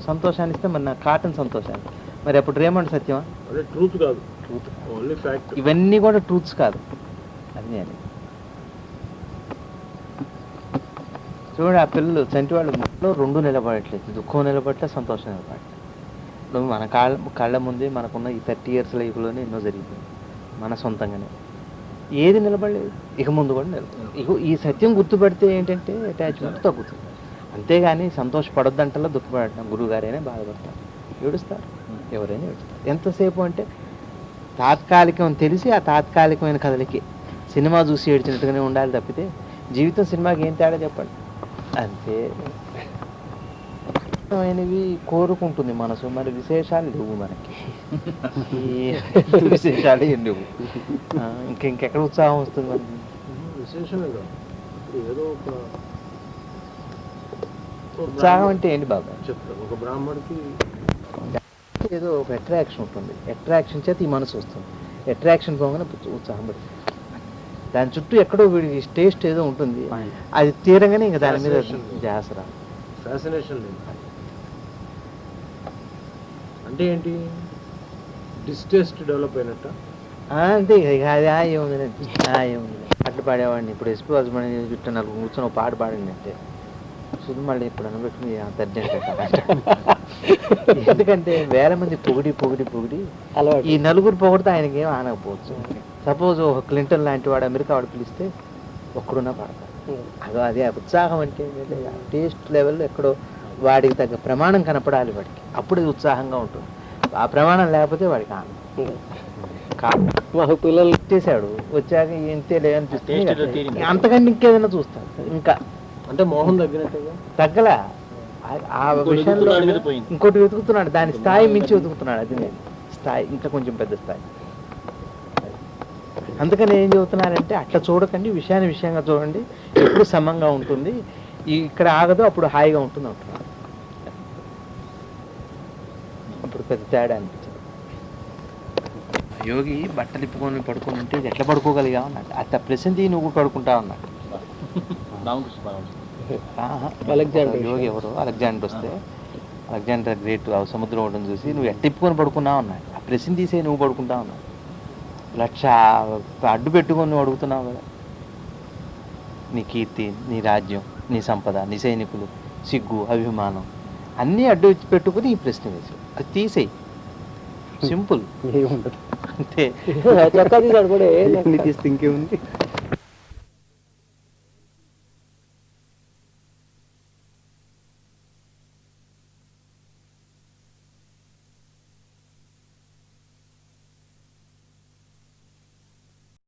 సంతోషాన్ని ఇస్తే మరి నాకు కాటన్ సంతోషాన్ని, మరి అప్పుడు రేమండ్ సత్యమా? ట్రూత్ కాదు, ట్రూత్ ఓన్లీ ఫ్యాక్ట్. ఇవన్నీ కూడా ట్రూత్స్ కాదు. అన్నీ అని చూడండి, ఆ పిల్లలు చంటి వాళ్ళు ముట్లో రెండు నిలబడట్లేదు, దుఃఖం నిలబడట్లేదు, సంతోషం నిలబడట్లేదు. నువ్వు మన కళ్ళ ముందే మనకున్న ఈ 30 years లైఫ్లోనే ఎన్నో జరిగిపోయింది మన సొంతంగానే, ఏది నిలబడలేదు. ఇక ముందు కూడా నిలబడలేదు. ఇక ఈ సత్యం గుర్తుపడితే ఏంటంటే అటాచ్మెంట్ తగ్గుతుంది. అంతేగాని సంతోషపడొద్దంటలో దుఃఖపడటం. గురువు గారైనా బాధపడతారు, ఏడుస్తారు, ఎవరైనా ఏడుస్తారు. ఎంతసేపు అంటే తాత్కాలికం అని తెలిసి ఆ తాత్కాలికమైన కథలకి సినిమా చూసి ఏడ్చినట్టుగానే ఉండాలి తప్పితే జీవితం సినిమాకి ఏం తేడా చెప్పండి. అంతే అయినవి కోరుకుంటుంది మనసు, మరి విశేషాలు లేవు మనకి. విశేషాలు ఏం లేవు. ఇంకెక్కడ ఉత్సాహం వస్తుంది మనకి? విశేషమే కాదు, ఏదో ఒక ఉత్సాహం అంటే ఏంటి బాబా? చెప్తారు. ఒక బ్రాహ్మడికి ఏదో ఒక అట్రాక్షన్ ఉంటుంది, అట్రాక్షన్ చేత ఈ మనసు వస్తుంది. అట్రాక్షన్ పోగానే ఉత్సాహం పడుతుంది. దాని చుట్టూ ఎక్కడో వీడికి టేస్ట్ ఏదో ఉంటుంది, అది తీరంగానే ఇంకా దాని మీద ధ్యాస రాదు. ఫ్యాసినేషన్ లేదు అంటే ఏంటి? డిస్టేస్ట్ డెవలప్ అయినట్ట అంతే. ఇక అది ఏముంది, ఏముంది అట్లా పాడేవాడిని. ఇప్పుడు ఎస్పీ హస్బెండ్ చుట్టూ నాకు కూర్చొని ఒక పాట పాడింది అంటే చూడు, మళ్ళీ ఇప్పుడు అనబెట్టుకుని అంత అర్జెంట్. ఎందుకంటే వేల మంది పొగిడి ఈ నలుగురు పొగిడితే ఆయనకి ఏం ఆనకపోవచ్చు. సపోజ్ ఒక క్లింటన్ లాంటి వాడు అమెరికా వాడు పిలిస్తే ఒక్కడున్నా పాడతాడు. అదే ఉత్సాహం అంటే టేస్ట్ లెవెల్లో ఎక్కడో వాడికి తగ్గ ప్రమాణం కనపడాలి వాడికి, అప్పుడు అది ఉత్సాహంగా ఉంటుంది. ఆ ప్రమాణం లేకపోతే వాడికి ఆనందం. పిల్లలు చేశాడు, వచ్చాక ఇంతే లేదనిపిస్తుంది, అంతకంటే ఇంకేదైనా చూస్తాడు. ఇంకా అంటే మోహం తగ్గినట్టుగా తగ్గలా ఆ విషయంలో ఇంకోటి వెతుకుతున్నాడు, దాని స్థాయి మించి వెతుకుతున్నాడు. అది నేను స్థాయి ఇంకా కొంచెం పెద్ద స్థాయి. అందుకని ఏం చెబుతున్నారంటే అట్లా చూడకండి, విషయంగా చూడండి, ఎప్పుడు సమంగా ఉంటుంది, ఇక్కడ ఆగదు అప్పుడు హాయిగా ఉంటుంది అంటున్నాడు. అప్పుడు పెద్ద తేడా అనిపించింది. యోగి బట్టలు ఇప్పుకొని పడుకొని ఉంటే ఎట్లా పడుకోగలిగా అన్నాడు. అట్లా ప్రశాంతి నువ్వు పడుకుంటా అన్నాడు. యోగి ఎవరు? అలెగ్జాండర్ వస్తే అలెగ్జాండర్ గ్రేట్ సముద్రం ఉండడం చూసి నువ్వు ఎట్ట ఇప్పుకొని పడుకున్నావు అన్నాడు. ఆ ప్రశ్న తీసే నువ్వు పడుకుంటావు అన్నాడు. లక్ష అడ్డు పెట్టుకొని నువ్వు అడుగుతున్నావు కదా, నీ కీర్తి, నీ రాజ్యం, నీ సంపద, నీ సైనికులు, సిగ్గు, అభిమానం అన్నీ అడ్డు పెట్టుకుని ఈ ప్రశ్న వేసి అది తీసేయి. సింపుల్, అంతే. చక్కా తీసాడు కూడా ఇంకేముంది.